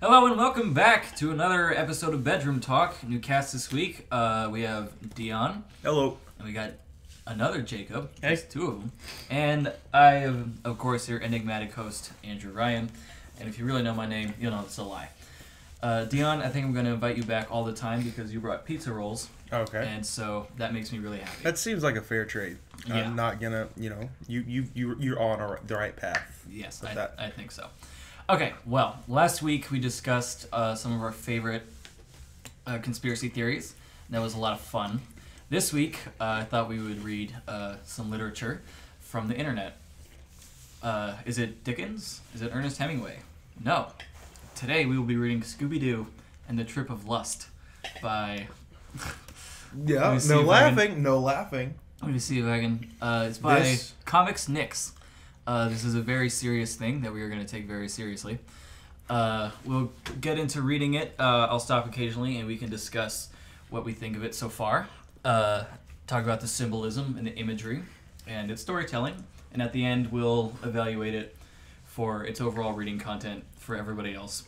Hello and welcome back to another episode of Bedroom Talk. New cast this week. We have Dion. Hello. And we got another Jacob. Hey. There's two of them. And I am, of course, your enigmatic host, Andrew Ryan. And if you really know my name, you'll know it's a lie. Dion, I think I'm going to invite you back all the time because you brought pizza rolls. Okay. And so that makes me really happy. That seems like a fair trade. Yeah. I'm not gonna, you're on the right path. Yes, with that. I think so. Okay, well, last week we discussed some of our favorite conspiracy theories. That was a lot of fun. This week, I thought we would read some literature from the internet. Is it Dickens? Is it Ernest Hemingway? No. Today we will be reading Scooby-Doo and the Trip of Lust by... Yeah, no laughing. Let me see if I can... it's by This- Comics Nix. This is a very serious thing that we are going to take very seriously. We'll get into reading it. I'll stop occasionally and we can discuss what we think of it so far. Talk about the symbolism and the imagery and its storytelling. And at the end, we'll evaluate it for its overall reading content for everybody else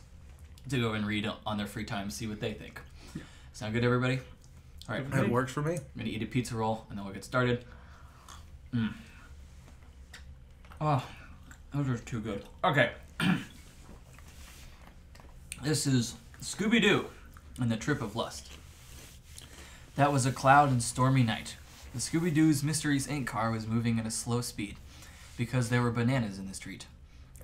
to go and read on their free time, see what they think. Sound good, everybody? All right. That works for me. I'm going to eat a pizza roll and then we'll get started. Oh, those are too good. Okay. This is Scooby-Doo and the Trip of Lust. That was a cloud and stormy night. The Scooby-Doo's Mysteries Inc. car was moving at a slow speed because there were bananas in the street.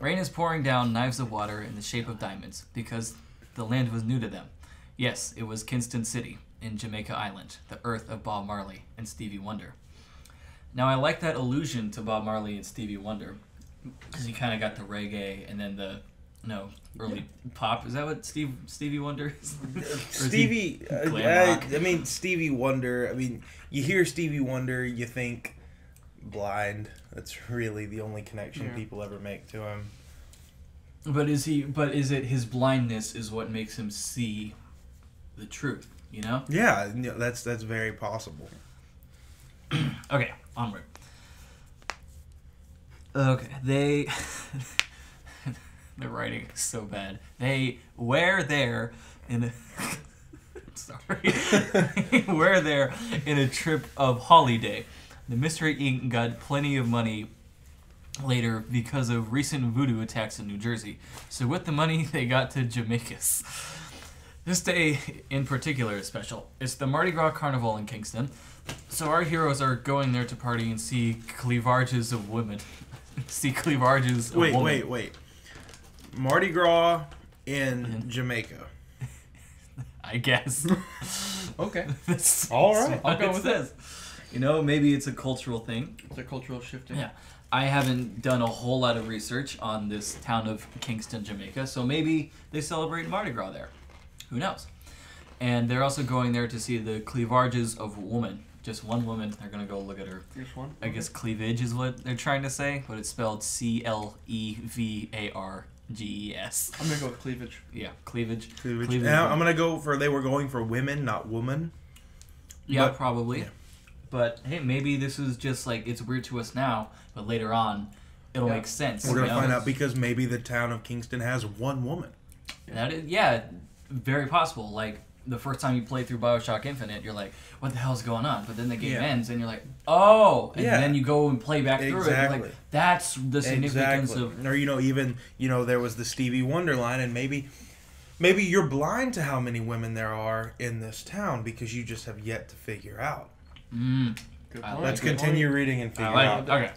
Rain is pouring down knives of water in the shape of diamonds because the land was new to them. Yes, it was Kingston City in Jamaica Island, the earth of Bob Marley and Stevie Wonder. Now, I like that allusion to Bob Marley and Stevie Wonder because he kind of got the reggae and then the early pop. Is that what Stevie Wonder is? Stevie, Stevie Wonder. I mean, you hear Stevie Wonder, you think blind. That's really the only connection people ever make to him. But is it his blindness is what makes him see the truth? You know? Yeah, that's very possible. Okay, onward. Okay, the writing is so bad. They were there in a were there in a trip of holiday. The Mystery Inc. got plenty of money later because of recent voodoo attacks in New Jersey. So with the money, they got to Jamaica's. This day in particular is special. It's the Mardi Gras Carnival in Kingston. So our heroes are going there to party and see cleavages of women. Wait. Mardi Gras in Jamaica. I guess. Okay. All right. I'll go with this. You know, maybe it's a cultural thing. It's a cultural shifting. Yeah. I haven't done a whole lot of research on this town of Kingston, Jamaica, so maybe they celebrate Mardi Gras there. Who knows? And they're also going there to see the cleavages of woman. Just one woman. They're going to go look at her. Just one? I guess cleavage is what they're trying to say, but it's spelled Clevarges. I'm going to go with cleavage. Yeah, cleavage. And I'm gonna go for they were going for women, not woman. Yeah, But- probably. yeah. But hey, maybe this is just like it's weird to us now, but later on, it'll make sense. We're gonna you know? find out because maybe the town of Kingston has one woman. That is, yeah, very possible. Like the first time you play through BioShock Infinite, you're like, "What the hell's going on?" But then the game ends, and you're like, "Oh!" And then you go and play back through it. And you're like, that's the significance of. Or even there was the Stevie Wonder line, and maybe you're blind to how many women there are in this town because you just have yet to figure out. Good point. Let's continue reading and figure out. Okay.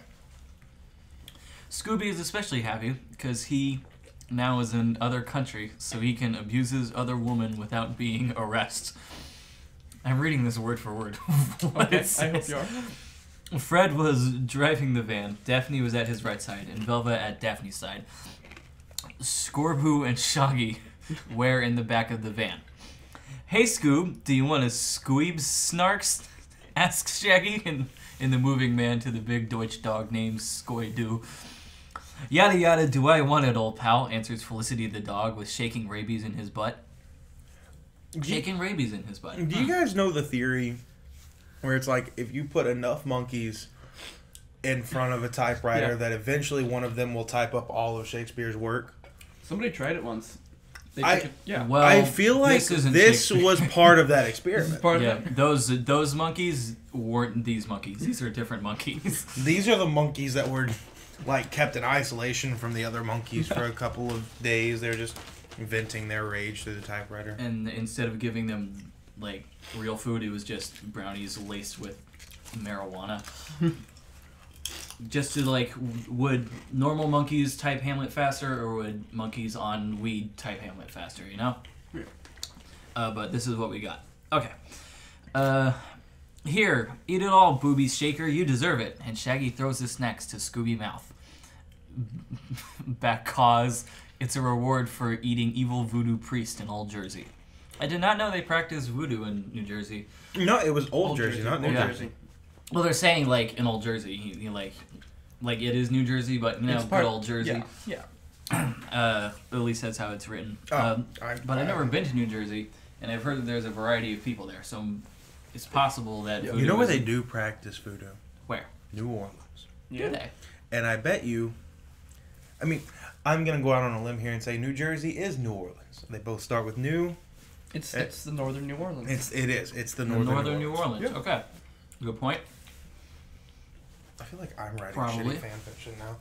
Scooby is especially happy because he now is in other country, so he can abuse his other woman without being arrested. I'm reading this word for word. Okay, I hope you are. Fred was driving the van. Daphne was at his right side, and Velva at Daphne's side. Scorboo and Shaggy were in the back of the van. "Hey, Scoob, do you want a squeeb snarks?" asks Shaggy in The Moving Man to the big Deutsch dog named Skoy-Doo. "Yada yada, do I want it, old pal?" answers Felicity the dog with shaking rabies in his butt. Shaking rabies in his butt. Do you guys know the theory where it's like if you put enough monkeys in front of a typewriter that eventually one of them will type up all of Shakespeare's work? Somebody tried it once. Well, I feel like this was part of that experiment. Those monkeys weren't these monkeys. These are different monkeys. These are the monkeys that were like kept in isolation from the other monkeys for a couple of days. They're just venting their rage through the typewriter. And instead of giving them like real food, it was just brownies laced with marijuana. Just to like, would normal monkeys type Hamlet faster, or would monkeys on weed type Hamlet faster? You know. Yeah. But this is what we got. Okay. Here, eat it all, Booby Shaker. You deserve it. And Shaggy throws the snacks to Scooby mouth. Because it's a reward for eating evil voodoo priest in Old Jersey. I did not know they practiced voodoo in New Jersey. No, it was Old Jersey, not New Jersey. Well, they're saying like in Old Jersey, you like it is New Jersey, but you know, good old Jersey. Yeah. At least that's how it's written. But I've never been to New Jersey, and I've heard that there's a variety of people there, so it's possible that voodoo. You know where they do practice voodoo? Where? New Orleans. Do they? And I bet you. I mean, I'm gonna go out on a limb here and say New Jersey is New Orleans. They both start with New. It's the northern New Orleans. It is. It's the northern New Orleans. Yeah. Okay. Good point. I feel like I'm writing Probably. shitty fan fiction now.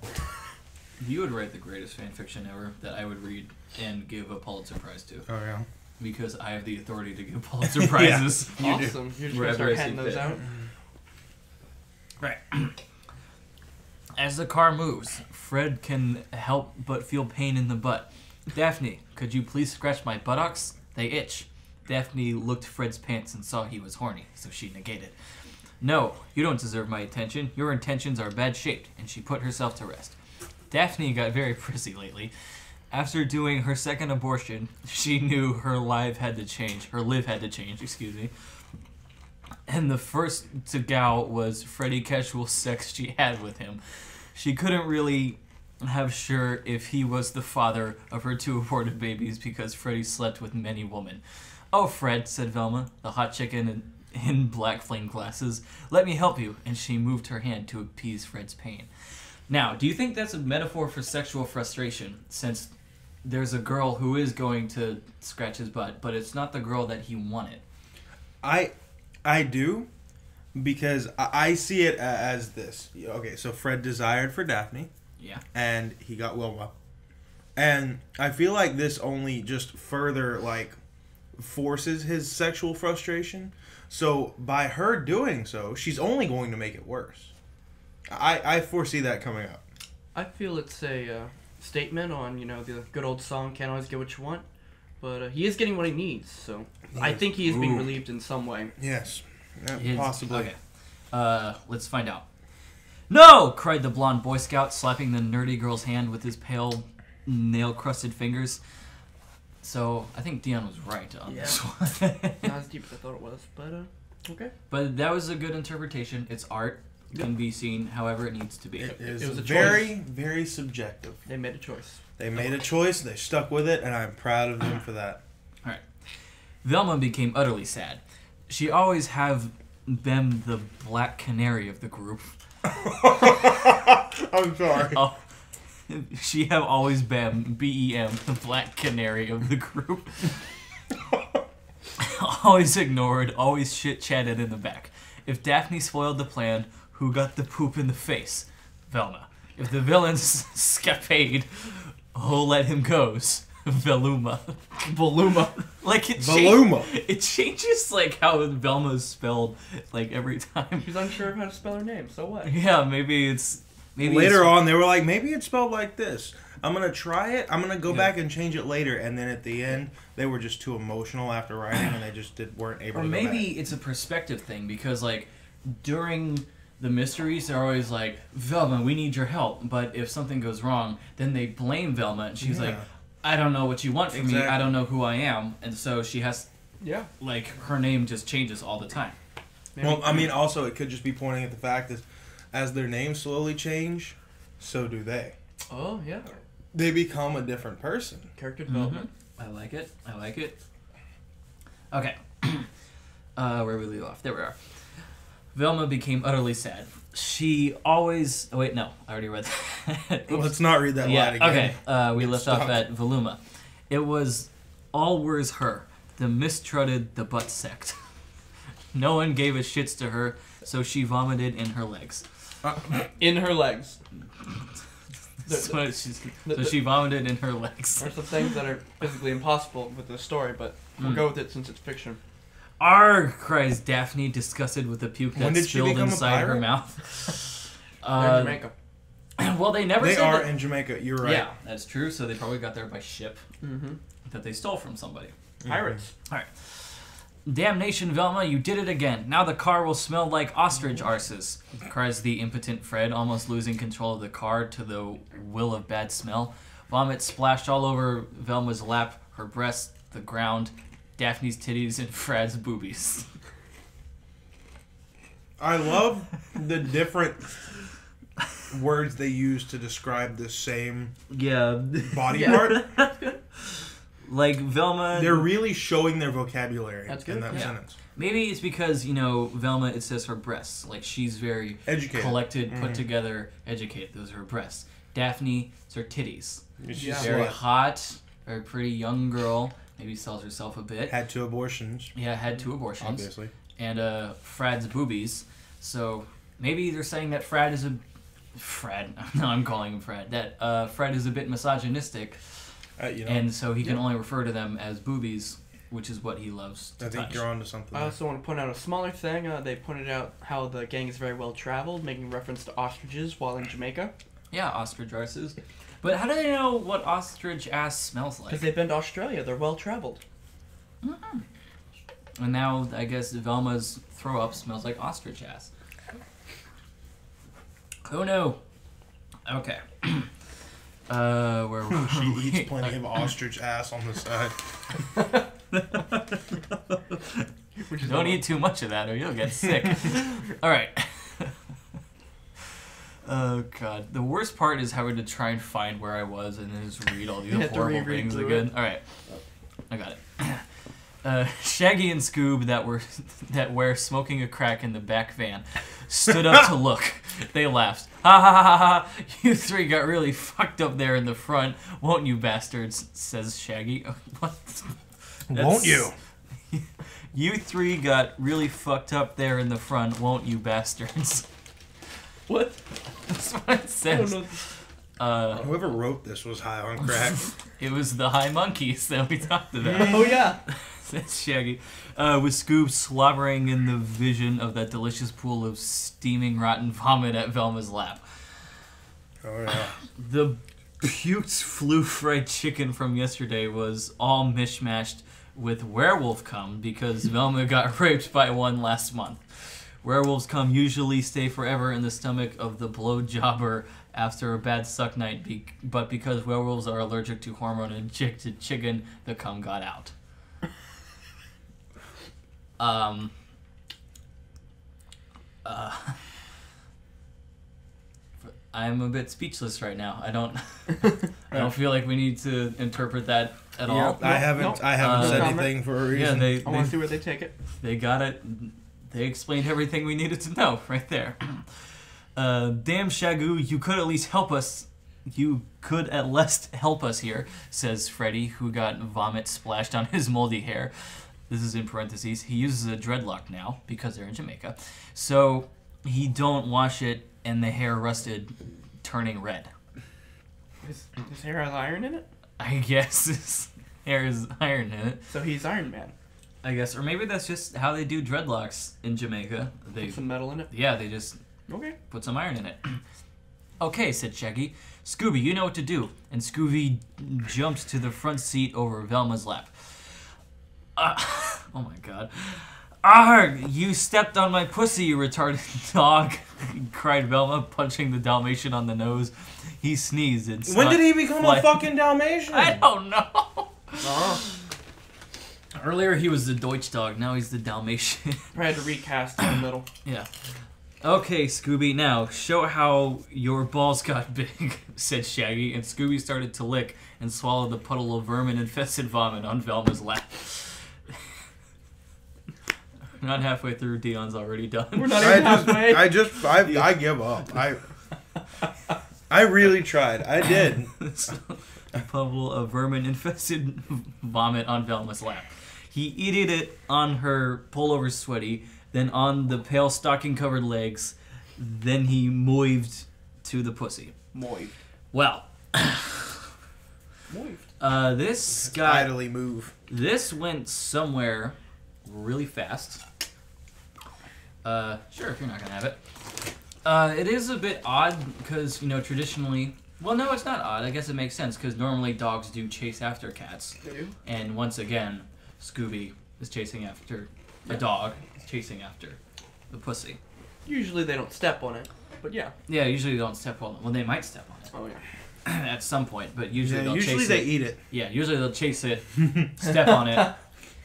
You would write the greatest fan fiction ever that I would read and give a Pulitzer Prize to. Oh yeah. Because I have the authority to give Pulitzer Prizes. Yeah. Awesome. You're just gonna start handing those out. Right. As the car moves, Fred can help but feel pain in the butt. Daphne, could you please scratch my buttocks? They itch. Daphne looked Fred's pants and saw he was horny, so she negated. No, you don't deserve my attention. Your intentions are bad-shaped, and she put herself to rest. Daphne got very prissy lately. After doing her second abortion, she knew her live had to change. Her live had to change, excuse me. And the first to go was Freddie casual sex she had with him. She couldn't really have sure if he was the father of her 2 aborted babies because Freddie slept with many women. Oh, Fred, said Velma, the hot chicken in black flame glasses. Let me help you. And she moved her hand to appease Fred's pain. Now, do you think that's a metaphor for sexual frustration, since there's a girl who is going to scratch his butt, but it's not the girl that he wanted? I do, because I see it as this. Okay, so Fred desired for Daphne. Yeah. And he got Wilma. And I feel like this only just further, like, forces his sexual frustration. So by her doing so, she's only going to make it worse. I foresee that coming up. I feel it's a statement on, the good old song, can't always get what you want. But he is getting what he needs, so I think he is being relieved in some way. Yes, possibly. Okay, let's find out. No! Cried the blonde Boy Scout, slapping the nerdy girl's hand with his pale, nail-crusted fingers. So, I think Dion was right on this one. Not as deep as I thought it was, but okay. But that was a good interpretation. It's art. It can be seen however it needs to be. It was a very, choice. Very subjective. They made a choice. They made a choice, they stuck with it, and I'm proud of them for that. Alright. Velma became utterly sad. She always have been the black canary of the group. I'm sorry. Oh, she have always been, B-E-M, the black canary of the group. Always ignored, always chit-chatted in the back. If Daphne spoiled the plan, who got the poop in the face? Velma. If the villain's scapade, who let him goes? Veluma. Like it changes like how Velma's spelled like every time. She's unsure of how to spell her name, so what? Yeah, maybe later on they were like, maybe it's spelled like this. I'm gonna try it. I'm gonna go back and change it later, and then at the end they were just too emotional after writing, and they just weren't able. Or to go maybe back. It's a perspective thing, because like during the mysteries, they're always like, Velma, we need your help. But if something goes wrong, then they blame Velma, and she's like, I don't know what you want from me. I don't know who I am. And so she has, like, her name just changes all the time. Well, I mean, also, it could just be pointing at the fact that as their names slowly change, so do they. Oh, yeah. They become a different person. Character development. I like it. Okay. Where we leave off. There we are. Velma became utterly sad. She always... Oh, wait, no. I already read that. Let's not read that line again. Okay. We left off at Veluma. It was All were her, the mistrutted, the butt sect. No one gave a shits to her, so she vomited in her legs. In her legs. So she vomited in her legs. There's some things that are physically impossible with this story, but we'll go with it since it's fiction. Arrgh, cries Daphne, disgusted with the puke that spilled inside her mouth. They're in Jamaica. Well, they never They said are that. in Jamaica. You're right. Yeah, that's true. So they probably got there by ship that they stole from somebody. Pirates. All right. Damnation, Velma, you did it again. Now the car will smell like ostrich arses, cries the impotent Fred, almost losing control of the car to the will of bad smell. Vomit splashed all over Velma's lap, her breast, the ground, Daphne's titties, and Fred's boobies. I love the different words they use to describe the same body part. Like Velma... They're really showing their vocabulary That's good. in that sentence. Maybe it's because, Velma, it says her breasts. Like, she's very Educated. collected, put together, educated. Those are her breasts. Daphne, it's her titties. She's Very slut. hot, very pretty young girl. Maybe sells herself a bit. Had 2 abortions. Yeah, had 2 abortions. Obviously. And Frad's boobies. So maybe they're saying that Frad is a... Frad. No, I'm calling him Frad. That Fred is a bit misogynistic. And so he can only refer to them as boobies, which is what he loves to I think touch. you're onto something. I also want to point out a smaller thing. They pointed out how the gang is very well traveled, making reference to ostriches while in Jamaica. Yeah, ostrich arses. But how do they know what ostrich ass smells like? Because they've been to Australia. They're well traveled. Mm-hmm. And now, I guess, Velma's throw-up smells like ostrich ass. Oh no. Okay. Where were She we? eats plenty of ostrich ass on the side. Don't eat too much of that or you'll get sick. Alright. Oh god. The worst part is having to try and find where I was and then just read all these horrible things again. Alright. I got it. Shaggy and Scoob that were smoking a crack in the back van stood up to look. They laughed. Ha ha ha ha ha! You 3 got really fucked up there in the front, won't you bastards? Says Shaggy. What? Won't you? You 3 got really fucked up there in the front, won't you bastards? What? That's what it says. Whoever wrote this was high on crack. It was the high monkeys that we talked about. Oh yeah. That's Shaggy. With Scoob slobbering in the vision of that delicious pool of steaming rotten vomit at Velma's lap. Oh yeah. The puked flu fried chicken from yesterday was all mishmashed with werewolf cum because Velma got raped by one last month. Werewolves cum usually stay forever in the stomach of the blowjobber after a bad suck night, but because werewolves are allergic to hormone-injected chicken, the cum got out. I'm a bit speechless right now. I don't feel like we need to interpret that at all. I haven't said comment. anything for a reason. Yeah, I want to see where they take it. they got it. They explained everything we needed to know right there. Damn, Shagoo, you could at least help us. You could at least help us here, says Freddy, who got vomit splashed on his moldy hair. This is in parentheses. He uses a dreadlock now because they're in Jamaica. So he don't wash it and the hair rusted, turning red. His hair has iron in it? I guess his hair is iron in it. So he's Iron Man. I guess. Or maybe that's just how they do dreadlocks in Jamaica. They Put some metal in it? Yeah, they just Okay. put some iron in it. Okay, said Shaggy. Scooby, you know what to do. And Scooby jumped to the front seat over Velma's lap. Oh my god. Arrgh! You stepped on my pussy, you retarded dog, cried Velma, punching the Dalmatian on the nose. He sneezed and When did he become a fucking Dalmatian? I don't know. Oh. Earlier he was the Deutsch dog, now he's the Dalmatian. I had to recast in the middle. Yeah. Okay, Scooby, now show how your balls got big, said Shaggy, and Scooby started to lick and swallow the puddle of vermin-infested vomit on Velma's lap. Not halfway through, Dion's already done. We're not even halfway. I give up. I really tried. I did. a puddle of vermin-infested vomit on Velma's lap. He eated it on her pullover sweaty, then on the pale stocking-covered legs, then he moived to the pussy. Moived. Well, Moived. this got... idly move. This went somewhere really fast. Sure, if you're not gonna have it. It is a bit odd because, traditionally... Well, no, it's not odd. I guess it makes sense because normally dogs do chase after cats. They do? And once again, Scooby is chasing after a dog. Is chasing after the pussy. Usually they don't step on it, but yeah. Yeah, usually they don't step on it. Well, they might step on it. Oh, yeah. At some point, but usually they'll usually chase they it. eat it. Yeah, usually they'll chase it, step on it,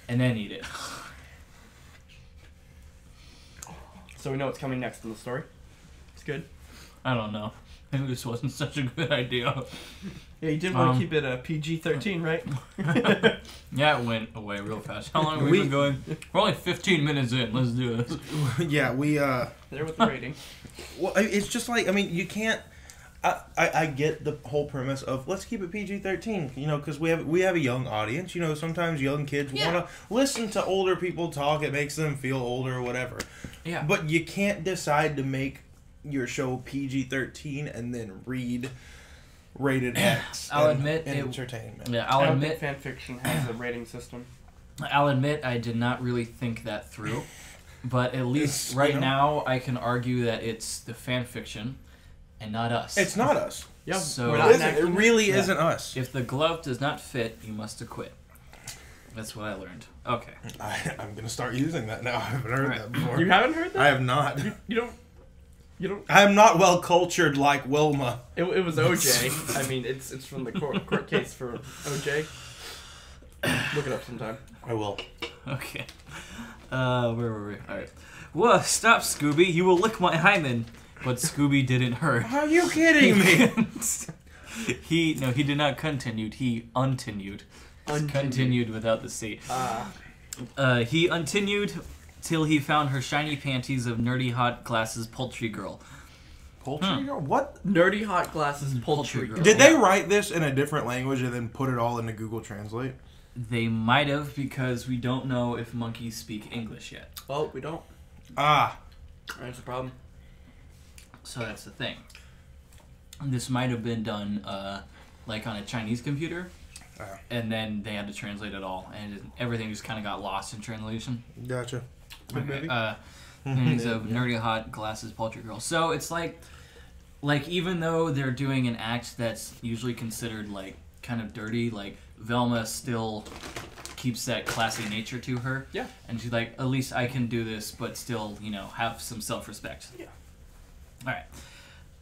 and then eat it. So we know what's coming next in the story. It's good. I don't know. Maybe this wasn't such a good idea. Yeah, you did want to keep it PG-13, right? Yeah, it went away real fast. How long have we been going? We're only 15 minutes in. Let's do this. Yeah, we There with the rating. Well, it's just like, I mean, you can't. I get the whole premise of let's keep it PG-13, because we have a young audience. Sometimes young kids want to listen to older people talk. It makes them feel older or whatever. Yeah. But you can't decide to make your show PG-13 and then read rated X. I'll admit entertainment. Yeah, I don't think fan fiction has a rating system. I'll admit I did not really think that through, but at least now I can argue that it's the fan fiction and not us. It's not us. Yeah, So- we're It not isn't. It really isn't us. If the glove does not fit, you must acquit. That's what I learned. Okay. I'm gonna start using that now. I haven't heard that before. You haven't heard that? I have not. You don't. I am not well cultured like Wilma. It was OJ. I mean, it's from the court case for OJ. Look it up sometime. I will. Okay. Where were we? Alright. Whoa, stop, Scooby. You will lick my hymen. But Scooby didn't hurt. Are you kidding me? He did not continued. He untinued. Continued without the C. He untinued till he found her shiny panties of nerdy hot glasses poultry girl. Poultry girl? What? Nerdy hot glasses poultry girl. Did they write this in a different language and then put it all into Google Translate? They might have because we don't know if monkeys speak English yet. Well, we don't. Ah. That's the problem. So that's the thing. This might have been done like on a Chinese computer, and then they had to translate it all, and everything just kind of got lost in translation. Gotcha. Good movie. Panties of nerdy hot glasses poultry girl. So it's like even though they're doing an act that's usually considered like kind of dirty, like Velma still keeps that classy nature to her. Yeah. And she's like, at least I can do this, but still, have some self-respect. Yeah. All right.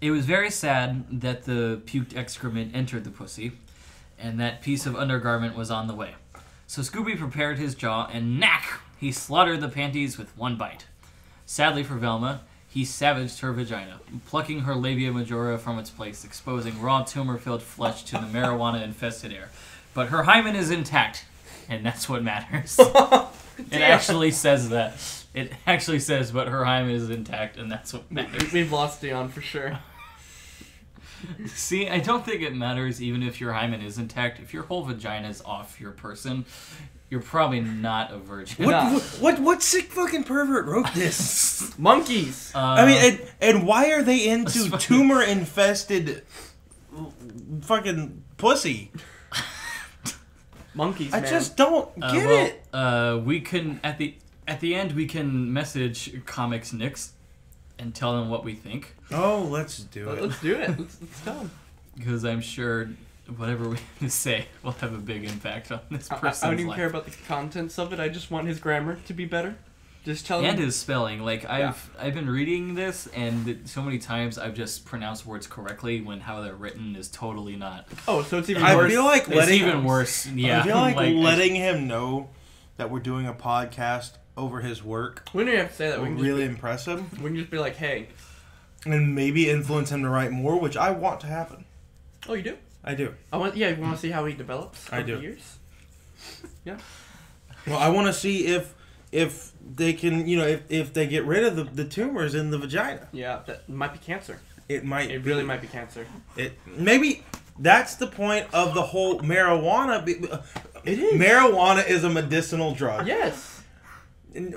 It was very sad that the puked excrement entered the pussy, and that piece of undergarment was on the way. So Scooby prepared his jaw, and knack! He slaughtered the panties with one bite. Sadly for Velma, he savaged her vagina, plucking her labia majora from its place, exposing raw tumor-filled flesh to the marijuana-infested air. But her hymen is intact, and that's what matters. It actually says that. It actually says, but her hymen is intact, and that's what matters. We've lost Dion for sure. See, I don't think it matters even if your hymen is intact. If your whole vagina is off your person, you're probably not a virgin. What sick fucking pervert wrote this? Monkeys! I mean, and why are they into tumor-infested fucking pussy? Monkeys, I man. just don't get it. We can at the end we can message Comics Nix and tell them what we think, Oh, let's do it. Let's do it. Let's tell them. because I'm sure whatever we have to say will have a big impact on this person's I don't even life. care about the contents of it. I just want his grammar to be better. Just tell And him. his spelling. Like I've been reading this, and so many times I've just pronounced words correctly when how they're written is totally not. Oh, so it's even I worse. feel like It's letting even worse. Yeah, I feel like letting him know that we're doing a podcast over his work We don't even have to say that. We will can really just impress him, we can just be like, hey. and maybe influence him to write more, which I want to happen. Oh, you do? I do. Yeah, you want to see how he develops I over do. the years? Yeah. Well, I want to see if they can, if they get rid of the tumors in the vagina. Yeah, that might be cancer. It might. It really might be cancer. It maybe That's the point of the whole marijuana. It is. Marijuana is a medicinal drug. Yes. And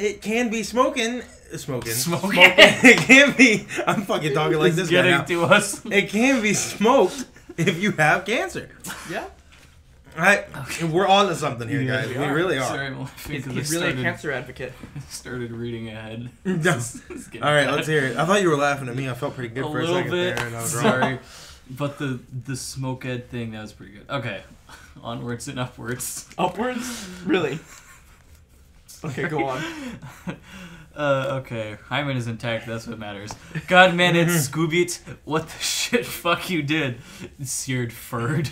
it can be smoking. Smoking. It can be. I'm fucking talking like this guy getting now. to us. It can be smoked if you have cancer. Yeah. We're on to something here, Yeah, guys. we We are. really are. Sorry, I'm laughing He's 'cause really I a started, cancer advocate. started reading ahead. No. It's getting All right, bad. let's hear it. I thought you were laughing at me. I felt pretty good A for a little second bit. there. And I was wrong. Sorry, but the smoke ed thing, that was pretty good. Okay, onwards and upwards. Upwards? Really? Okay, go on. Okay, Hyman is intact, that's what matters. God man, it's Scooby. What the shit fuck you did? Seared furred.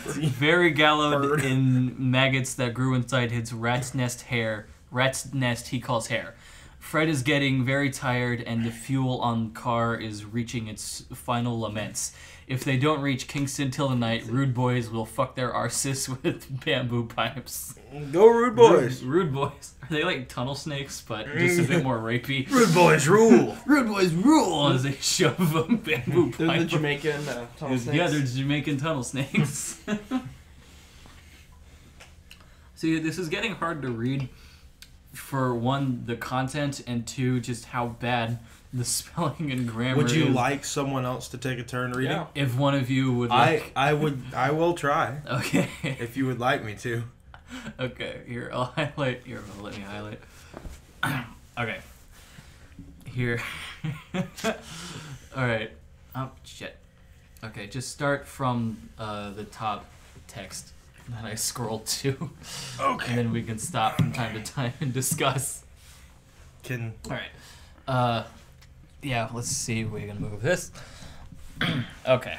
Very gallowed Furred. in maggots that grew inside his rat's nest he calls hair. Fred is getting very tired and the fuel on car is reaching its final laments. If they don't reach Kingston till the night, rude boys will fuck their arses with bamboo pipes. Go Rude Boys. Rude boys. Are they like tunnel snakes, but just a bit more rapey? Rude Boys rule. Rude boys rule as they shove a bamboo pipe. They're the Jamaican tunnel snakes. Yeah, they're Jamaican tunnel snakes. See, this is getting hard to read. For one, the content, and two, just how bad the spelling and grammar Would you is. like someone else to take a turn reading? Yeah. If one of you would like... I will try Okay. if you would like me to. Okay, here, I'll highlight. Here, let me highlight. Okay. Here. Alright. Oh, shit. Okay, just start from the top text that I scrolled to. Okay. And then we can stop from time to time and discuss. Alright. Yeah, let's see if we can move this. Okay.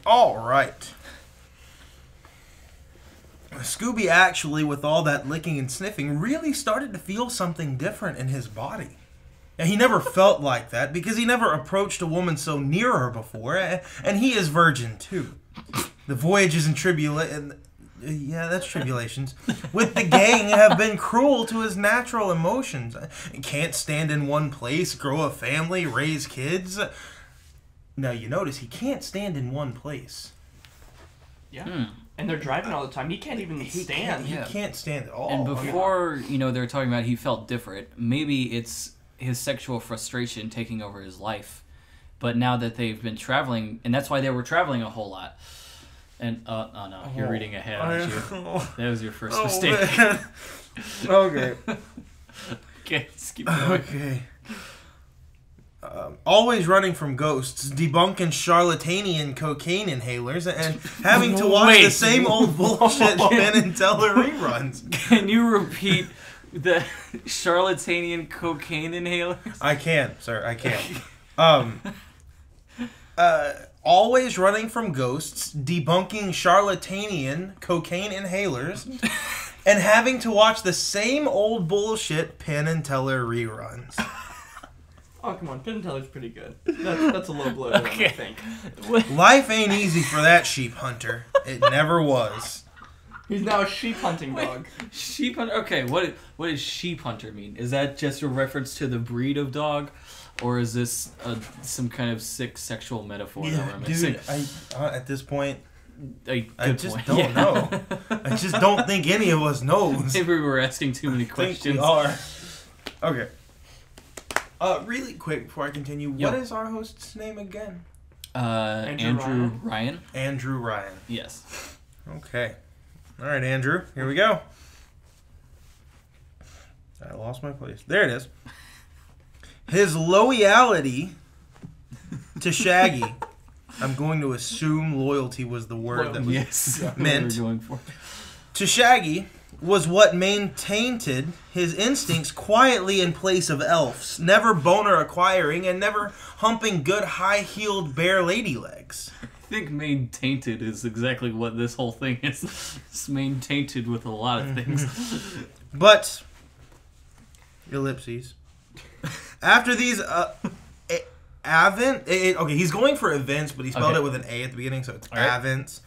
All right. Scooby actually, with all that licking and sniffing, really started to feel something different in his body. And he never felt like that because he never approached a woman so near her before, and he is virgin too. The voyages and tribulations with the gang have been cruel to his natural emotions. He can't stand in one place, grow a family, raise kids. Now you notice he can't stand in one place. Yeah. And they're driving all the time. He can't even stand. He can't stand at all. And before, they were talking about he felt different, maybe it's his sexual frustration taking over his life. But now that they've been traveling, and that's why they were traveling a whole lot. And, oh no, you're reading ahead, aren't you? That was your first mistake. Okay. Okay, let's keep going. Okay. Always running from ghosts, debunking charlatanian cocaine inhalers, and having to watch the same old bullshit Penn and Teller reruns. Can you repeat the charlatanian cocaine inhaler? I can, sir. I can. Always running from ghosts, debunking charlatanian cocaine inhalers, and having to watch the same old bullshit Penn and Teller reruns. Oh, come on. Penn and Teller's pretty good. That's a low blow to him, I think. Life ain't easy for that sheep hunter. It never was. He's now a sheep hunting dog. Sheep hunter? Okay, what does sheep hunter mean? Is that just a reference to the breed of dog? Or is this some kind of sick sexual metaphor that we're missing? Dude, at this point, I Good just point. don't Yeah. know. I just don't think any of us knows. Maybe we were asking too many I think questions. we are. Okay. Really quick before I continue, Yo. what is our host's name again? Andrew Ryan? Andrew Ryan. Yes. Okay. All right, Andrew. Here we go. I lost my place. There it is. His loyalty to Shaggy. I'm going to assume loyalty was the word that was Yes. meant. What we're going for. To Shaggy was what maintained his instincts quietly in place of elves, never boner acquiring and never humping good high-heeled bare lady legs. I think main tainted is exactly what this whole thing is. It's main tainted with a lot of things. But, ellipses. After these, okay, he's going for events, but he spelled it with an A at the beginning, so it's avents.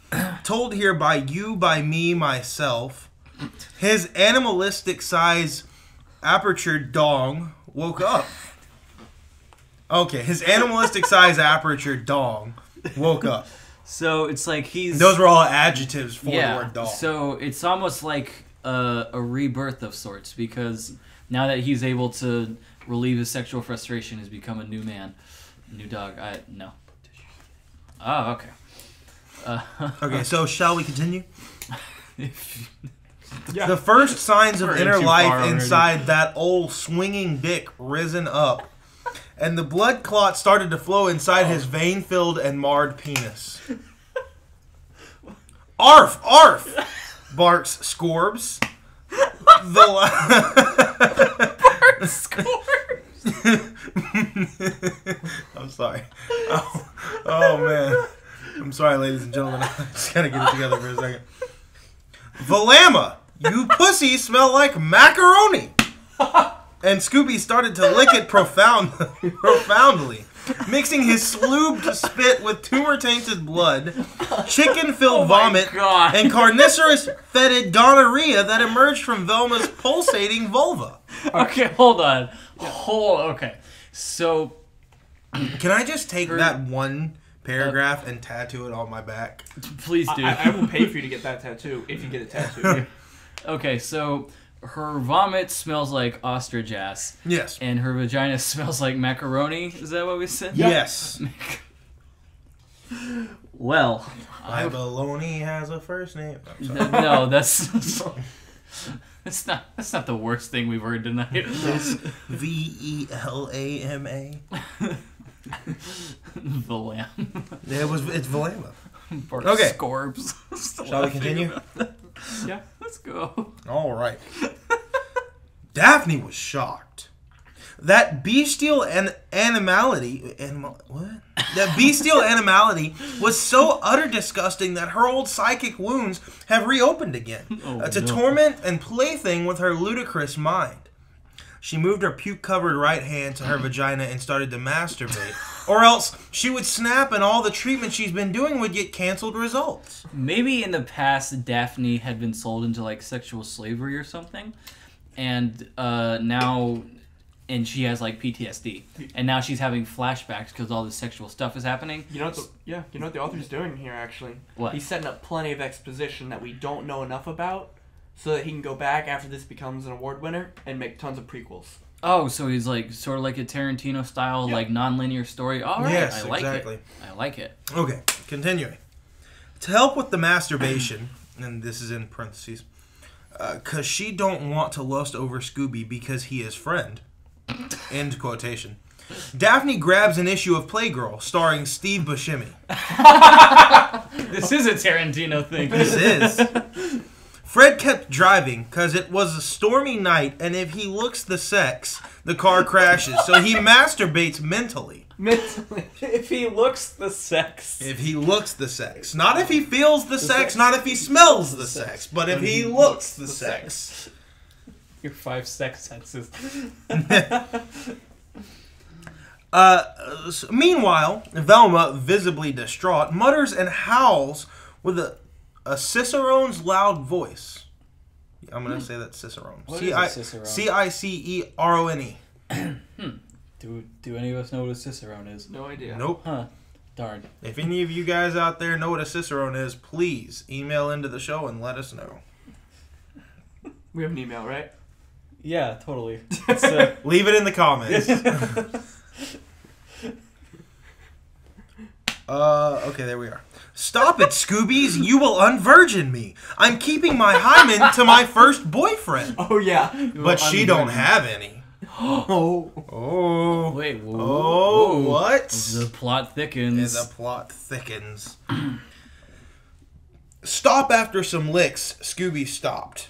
Told here by you, by me, myself. His animalistic size aperture dong woke up. Okay, his animalistic size aperture dong woke up. So it's like he's... Those were all adjectives for the yeah, word doll. so it's almost like a rebirth of sorts, because now that he's able to relieve his sexual frustration, he's become a new man. New dog. No. Oh, okay. Okay, so shall we continue? Yeah. The first signs of We're in inner too far life already. inside that old swinging dick risen up, and the blood clot started to flow inside his vein-filled and marred penis. Arf! Arf! Barks Scorbs. I'm sorry. Oh, man. I'm sorry, ladies and gentlemen. I just gotta get it together for a second. Valama, you pussy smell like macaroni. And Scooby started to lick it profoundly, mixing his sloobed spit with tumor-tainted blood, chicken-filled vomit, God. and carnivorous fetid gonorrhea that emerged from Velma's pulsating vulva. Okay, hold on. Okay. So, Can I just take that one paragraph and tattoo it on my back? please do. I will pay for you to get that tattoo if you get a tattoo. Okay, so her vomit smells like ostrich ass, Yes. and her vagina smells like macaroni. Is that what we said? Yes. Well, My baloney has a first name. I'm sorry. no, that's not the worst thing we've heard tonight. Velama. The lamb. It's Valama. Bark Okay. Scorbs. Shall we continue? Yeah. Let's go. All right. Daphne was shocked. That bestial animality... What? That bestial animality was so utter disgusting that her old psychic wounds have reopened again. To torment and plaything with her ludicrous mind. She moved her puke-covered right hand to her vagina and started to masturbate. Or else she would snap and all the treatment she's been doing would get canceled results. Maybe in the past, Daphne had been sold into like sexual slavery or something, and now, and she has like PTSD, and now she's having flashbacks because all this sexual stuff is happening. You know what the author's doing here, actually? What? He's setting up plenty of exposition that we don't know enough about, so that he can go back after this becomes an award winner and make tons of prequels. Oh, so he's like sort of like a Tarantino style, Yeah. like non-linear story. All right, Yes, I like exactly. it. I like it. Okay, continuing. To help with the masturbation, and this is in parentheses, because she don't want to lust over Scooby because he is friend, end quotation. Daphne grabs an issue of Playgirl starring Steve Buscemi. This is a Tarantino thing. This is. Fred kept driving because it was a stormy night, and if he looks the sex, the car crashes. So he masturbates mentally. Mentally. If he looks the sex. If he looks the sex. Not if he feels the sex, not if he smells the sex, but if he looks the sex. Your 5 sex senses. Meanwhile, Velma, visibly distraught, mutters and howls with a Cicerone's loud voice. I'm going to say that's Cicerone. What is a Cicerone? Cicerone. Do any of us know what a Cicerone is? No idea. Nope. Huh. Darn. If any of you guys out there know what a Cicerone is, please email into the show and let us know. We have an email, right? Yeah, totally. Leave it in the comments. Okay, there we are. Stop it, Scoobies! You will unvirgin me. I'm keeping my hymen to my first boyfriend. Oh, yeah. But she don't have any. Oh. Oh. Wait, whoa. Oh, whoa. what? The plot thickens. The plot thickens. Stop after some licks. Scooby stopped.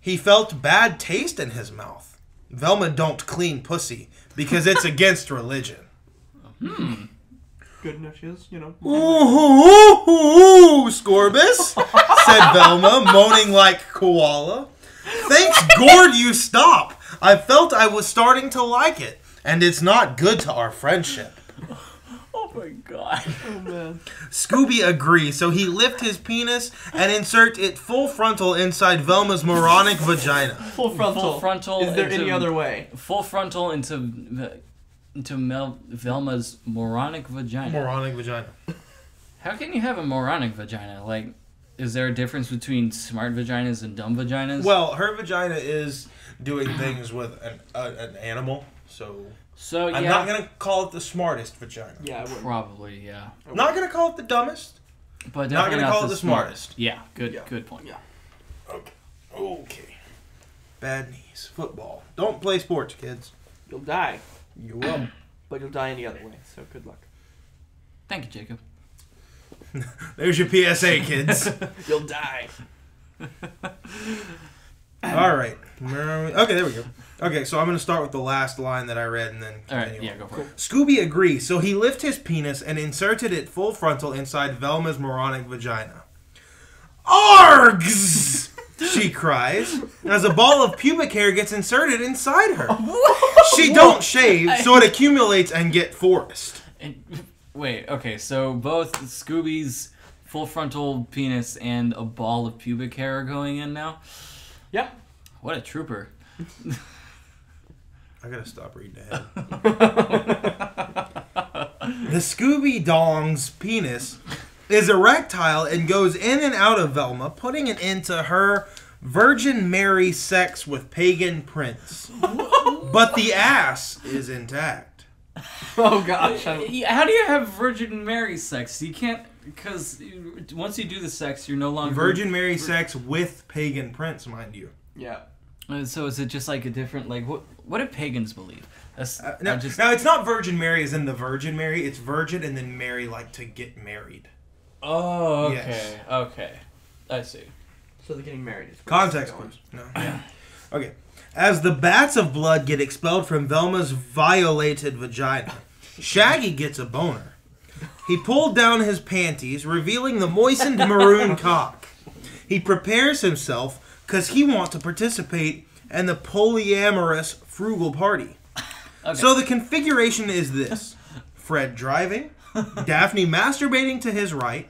He felt bad taste in his mouth. Velma don't clean pussy because it's against religion. Good enough she is, you know. Ooh, Scorbus, said Velma, moaning like koala. Thanks, Gord, you stop. I felt I was starting to like it, and it's not good to our friendship. Oh my god. Oh, man. Scooby agrees, so he lift his penis and insert it full frontal inside Velma's moronic vagina. Full frontal. Full frontal. Is there any other way? Full frontal into Velma's moronic vagina. Moronic vagina. How can you have a moronic vagina? Like, is there a difference between smart vaginas and dumb vaginas? Well, her vagina is doing things with an animal, so so I'm not gonna call it the smartest vagina. Yeah, I would. probably, yeah. I'm not gonna call it the dumbest. But Not definitely gonna call it the smartest. Yeah, good point. Yeah. Okay. Bad knees. Football. Don't play sports, kids. You'll die, You will. but you'll die any other way. So good luck. Thank you, Jacob. There's your PSA, kids. You'll die. All right. Okay, there we go. Okay, so I'm going to start with the last line that I read and then All right, continue yeah, on. go for it. Scooby agrees, so he lifted his penis and inserted it full frontal inside Velma's moronic vagina. Args! She cries, as a ball of pubic hair gets inserted inside her. She don't shave, so it accumulates and get forest. And, wait, okay, so both Scooby's full frontal penis and a ball of pubic hair are going in now? Yeah. What a trooper. I gotta stop reading ahead. The Scooby Dong's penis is erectile and goes in and out of Velma, putting an end to her Virgin Mary sex with pagan prince. But the ass is intact. Oh gosh. How do you have Virgin Mary sex? You can't, because once you do the sex, you're no longer... Virgin Mary sex with pagan prince, mind you. Yeah. So is it just like a different, like, what do pagans believe? That's, Now, it's not Virgin Mary as in the Virgin Mary. It's Virgin and then Mary, like, to get married. Oh, okay, Yes. okay. I see. So they're getting married. is where Context this is clues. No. Yeah. Okay. As the bats of blood get expelled from Velma's violated vagina, Shaggy gets a boner. He pulled down his panties, revealing the moistened maroon cock. He prepares himself because he wants to participate in the polyamorous frugal party. Okay. So the configuration is this. Fred driving, Daphne masturbating to his right,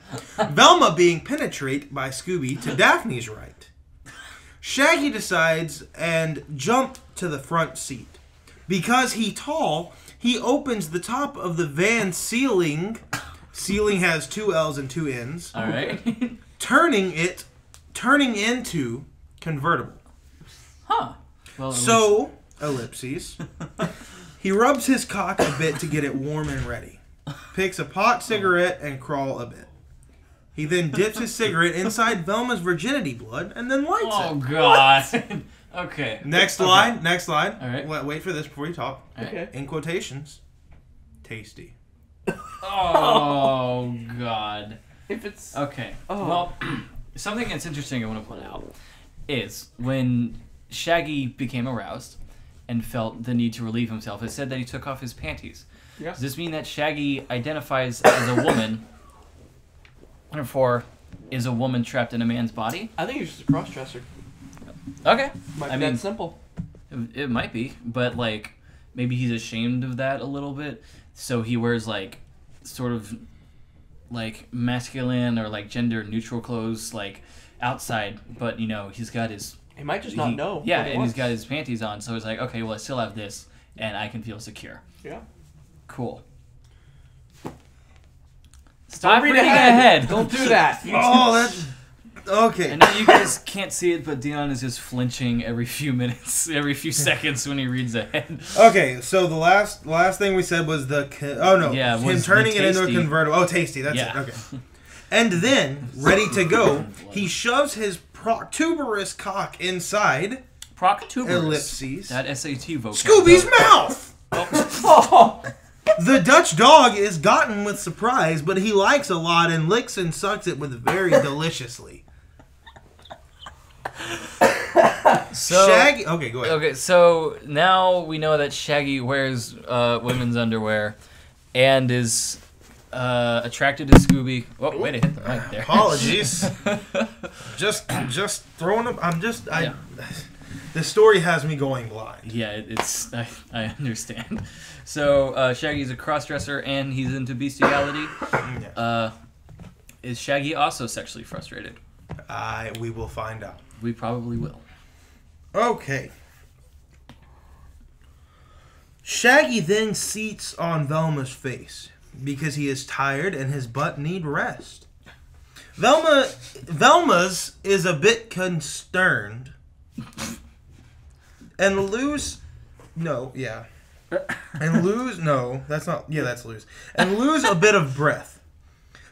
Velma being penetrated by Scooby to Daphne's right. Shaggy decides and jump to the front seat. Because he tall, he opens the top of the van ceiling. Ceiling has 2 L's and 2 N's. All right. Turning into convertible. Huh. Well, So, ellipses. He rubs his cock a bit to get it warm and ready. Picks a pot cigarette and crawl a bit. He then dips his cigarette inside Velma's virginity blood and then lights oh, it. God. Okay. Next Okay. line. Next line. All right. Wait for this before you talk. All right. Okay. In quotations. Tasty. Oh, God. If it's Okay. Oh. Well, something that's interesting I want to point out is when Shaggy became aroused and felt the need to relieve himself, it said that he took off his panties. Yeah. Does this mean that Shaggy identifies as a woman, therefore is a woman trapped in a man's body? I think he's just a cross-dresser. Okay. Might I be mean, that simple. it might be, but like maybe he's ashamed of that a little bit, so he wears like sort of like masculine or like gender neutral clothes like outside, but you know he's got his He might just not know. yeah, what he and wants. he's got his panties on, so he's like, okay, well I still have this and I can feel secure. Yeah. Cool. Stop Read reading ahead. Don't do that. Oh, that's... Okay. I know you guys can't see it, but Dion is just flinching every few minutes, every few seconds when he reads ahead. Okay, so the last thing we said was the... Yeah, him was turning the it into a tasty. convertible. Oh, tasty. That's Yeah. it. Okay. And then, ready to go, he shoves his protuberous cock inside Proctuberous. ellipses That SAT vocab. Scooby's mouth! Oh. The Dutch dog is gotten with surprise, but he likes a lot and licks and sucks it with very deliciously. So, Shaggy... Okay, go ahead. Okay, so now we know that Shaggy wears women's underwear and is attracted to Scooby. Oh, way to hit the mic there. Apologies. just throwing them... Yeah. The story has me going blind. Yeah, it's I understand. So Shaggy's a cross-dresser and he's into bestiality. Yeah. Is Shaggy also sexually frustrated? We will find out. We probably will. Okay. Shaggy then seats on Velma's face. because he is tired and his butt need rest. Velma's is a bit concerned and lose a bit of breath.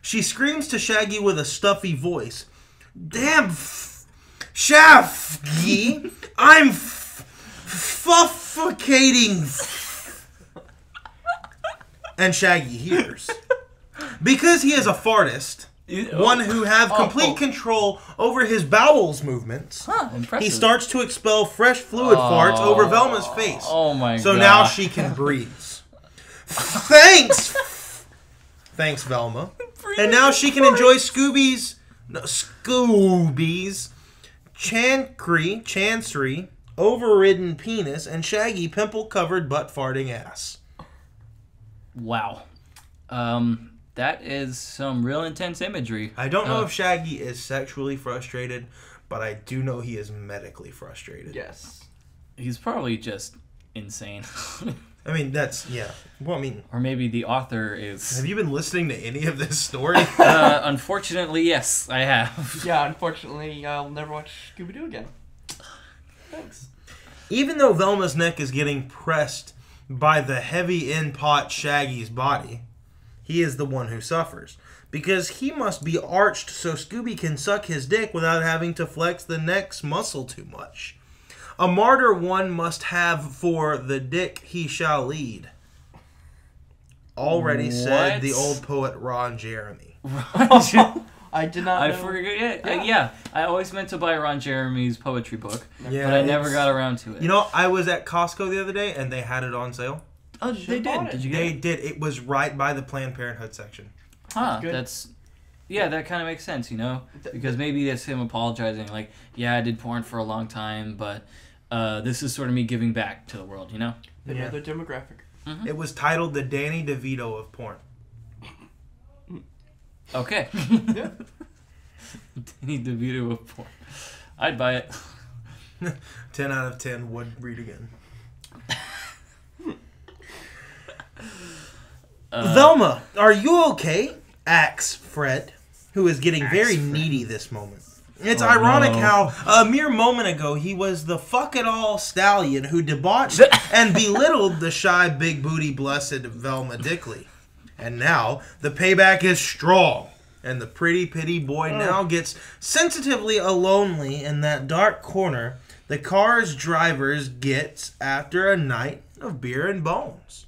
She screams to Shaggy with a stuffy voice, "Damn, Shaggy, I'm suffocating." And Shaggy hears. Because he is a fartist, one who have complete control over his bowels movements, he starts to expel fresh fluid farts over Velma's face. Oh my god. So now she can breathe. Thanks, Velma. And now she can enjoy Scooby's chancery, overridden penis, and Shaggy pimple-covered butt-farting ass. Wow. That is some real intense imagery. I don't know if Shaggy is sexually frustrated, but I do know he is medically frustrated. Yes. He's probably just insane. I mean, that's, yeah. Well, I mean... Or maybe the author is... Have you been listening to any of this story? Unfortunately, yes, I have. Yeah, unfortunately, I'll never watch Scooby-Doo again. Thanks. Even though Velma's neck is getting pressed by the heavy in-pot Shaggy's body, he is the one who suffers. Because he must be arched so Scooby can suck his dick without having to flex the neck's muscle too much. A martyr one must have for the dick he shall lead. Already said the old poet Ron Jeremy. I did not know. I forget. Yeah, I always meant to buy Ron Jeremy's poetry book, but I never got around to it. You know, I was at Costco the other day, and they had it on sale. Oh, they did. Did you get it? They did. It was right by the Planned Parenthood section. Huh, that kind of makes sense, you know? Because maybe that's him apologizing, like, yeah, I did porn for a long time, but this is sort of me giving back to the world, you know? Another demographic. Mm-hmm. It was titled The Danny DeVito of Porn. Okay. Yeah. Danny DeVito of porn. I'd buy it. 10 out of 10 would read again. Velma, are you okay? Asks Fred, who is getting very needy this moment. It's ironic how a mere moment ago he was the fuck-it-all stallion who debauched and belittled the shy, big-booty, blessed Velma Dickley. And now the payback is strong, and the pretty pity boy now gets sensitively lonely in that dark corner the car's drivers gets after a night of beer and bones.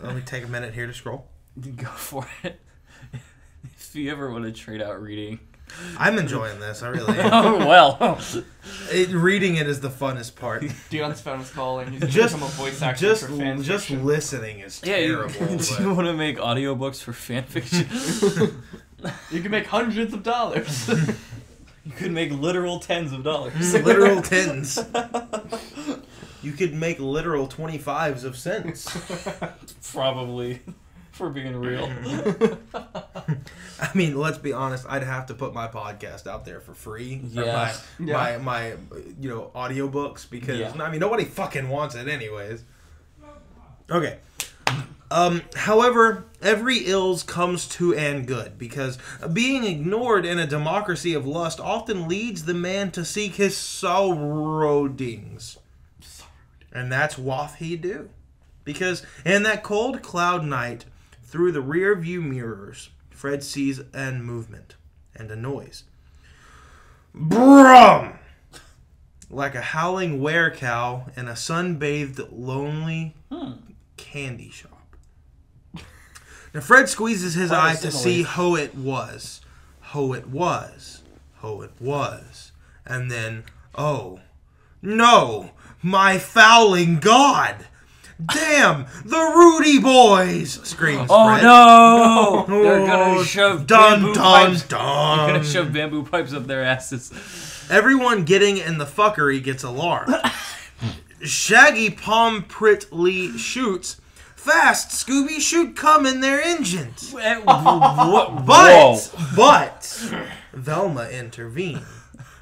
Let me take a minute here to scroll. Go for it. If you ever want to trade out reading. I'm enjoying this. I really am. Oh, well. Reading it is the funnest part. Dion's phone is calling. He's going to become a voice actor for fan Just fiction. listening is terrible. Do you want to make audiobooks for fan fiction? You can make hundreds of dollars. You could make literal tens of dollars. Literal tens. You could make literal 25s of cents. Probably. For being real. I mean, let's be honest. I'd have to put my podcast out there for free. Yeah. Or my audiobooks because I mean nobody fucking wants it anyways. Okay. However, every ills comes to an good because being ignored in a democracy of lust often leads the man to seek his sorrowings. And that's what he do. Because in that cold cloud night, through the rear view mirrors, Fred sees a movement and a noise. Brum! Like a howling were-cow in a sunbathed, lonely candy shop. Now Fred squeezes his eye to see who it was. And then, oh, no, my fouling God! Damn, the Rudy Boys! Screams Fred. No! They're gonna shove bamboo pipes. They're gonna shove bamboo pipes up their asses. Everyone getting in the fuckery gets alarmed. Shaggy palm-pritly shoots. Fast, Scooby, shoot cum in their engines. But Velma intervened.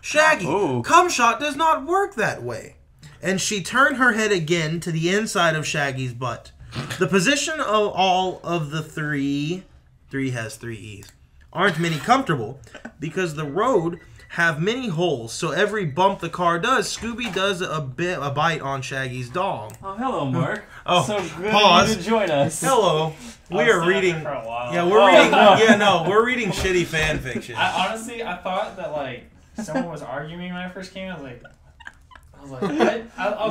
Shaggy, cum shot does not work that way. And she turned her head again to the inside of Shaggy's butt. The position of all of the three has 3 E's, aren't many comfortable because the road have many holes, so every bump the car does, Scooby does a bite on Shaggy's dog. Oh, hello, Mark. Oh, so good pause. of you to join us. Hello. We are reading. For a while. Yeah, we're reading. Yeah, no, we're reading shitty fan fiction. I thought that like someone was arguing when I first came. I was like, I was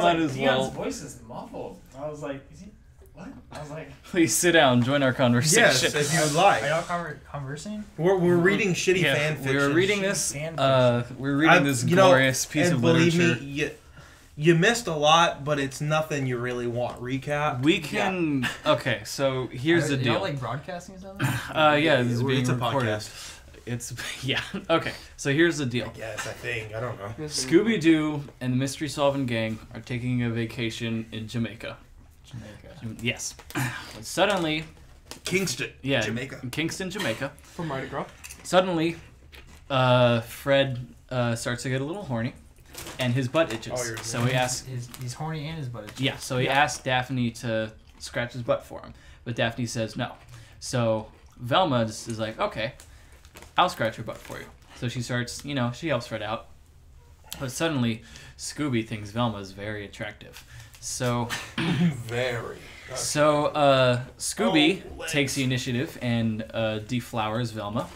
Might like, as Dion's well. voice is muffled. I was like, is he? What? I was like, Please sit down. Join our conversation. Yes, if you would are like. y'all conversing? We're reading shitty Yeah, fan fiction. we're reading this. Fan We're reading this glorious piece and of believe literature. me, you missed a lot, but it's nothing you really want recap. We can. Okay, so here's the deal. Y'all like broadcasting something? Yeah, this is being It's a recorded. podcast. It's yeah. Okay, so here's the deal. Yes, I think. I don't know. Scooby Doo and the Mystery Solving Gang are taking a vacation in Jamaica. Jamaica. Yes. But suddenly, Kingston, yeah, Jamaica. Kingston, Jamaica. From Mardi Gras. Suddenly, Fred starts to get a little horny, and his butt itches. Oh, you're So he asks, He's horny and his butt is yeah. So he asks Daphne to scratch his butt for him, but Daphne says no. So Velma is like, okay, I'll scratch your butt for you. So she starts, she helps Fred out. But suddenly, Scooby thinks Velma is very attractive. So, Very. Scooby Oh, legs. takes the initiative and deflowers Velma.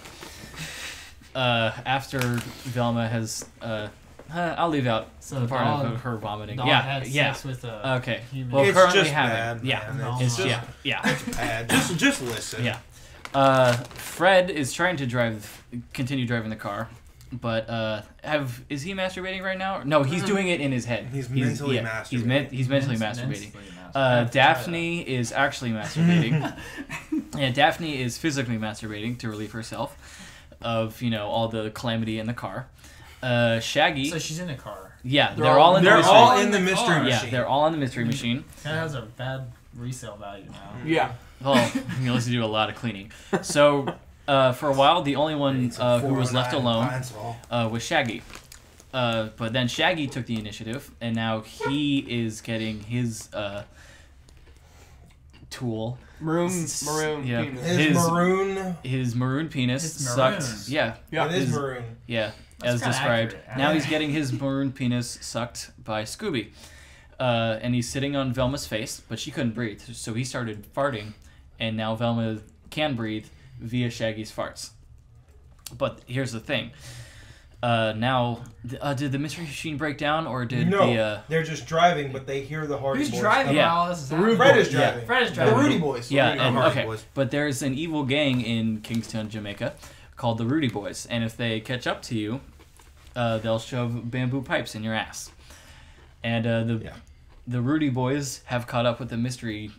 After Velma has, I'll leave out So the part dog- of her vomiting. Dog Yeah, had yeah. sex with a Okay. human. Well, It's currently just having. bad, Yeah. man. It's It's just- yeah. Bad. Just listen. Yeah. Fred is trying to continue driving the car, but is he masturbating right now? No, he's doing it in his head. He's mentally masturbating. He's mentally masturbating. Mentally masturbating. Daphne is actually masturbating. Yeah, Daphne is physically masturbating to relieve herself of all the calamity in the car. Shaggy. So she's in a car. Yeah, they're all in the They're mystery. all in the mystery car. Yeah, machine. they're all in the mystery machine. That has a bad resale value now. Yeah. Well, you have to do a lot of cleaning. So, for a while, the only one who was left alone was Shaggy. But then Shaggy took the initiative, and now he is getting his tool. Maroon Yeah. penis. His maroon penis It's maroon. sucked. Yeah. Yeah. It is his- maroon. Yeah, That's as kinda described. accurate. Now he's getting his maroon penis sucked by Scooby. And he's sitting on Velma's face, but she couldn't breathe. So he started farting, and now Velma can breathe via Shaggy's farts. But here's the thing. Did the mystery machine break down, or did No, they're just driving, but they hear the Hardy Who's Boys. driving Yeah. while all this is happening? Fred is Yeah. driving. Fred is The driving. Rudy Boys. Yeah, The and Hardy okay, Boys. but there's an evil gang in Kingston, Jamaica, called the Rudy Boys, and if they catch up to you, they'll shove bamboo pipes in your ass. And the Rudy Boys have caught up with the Mystery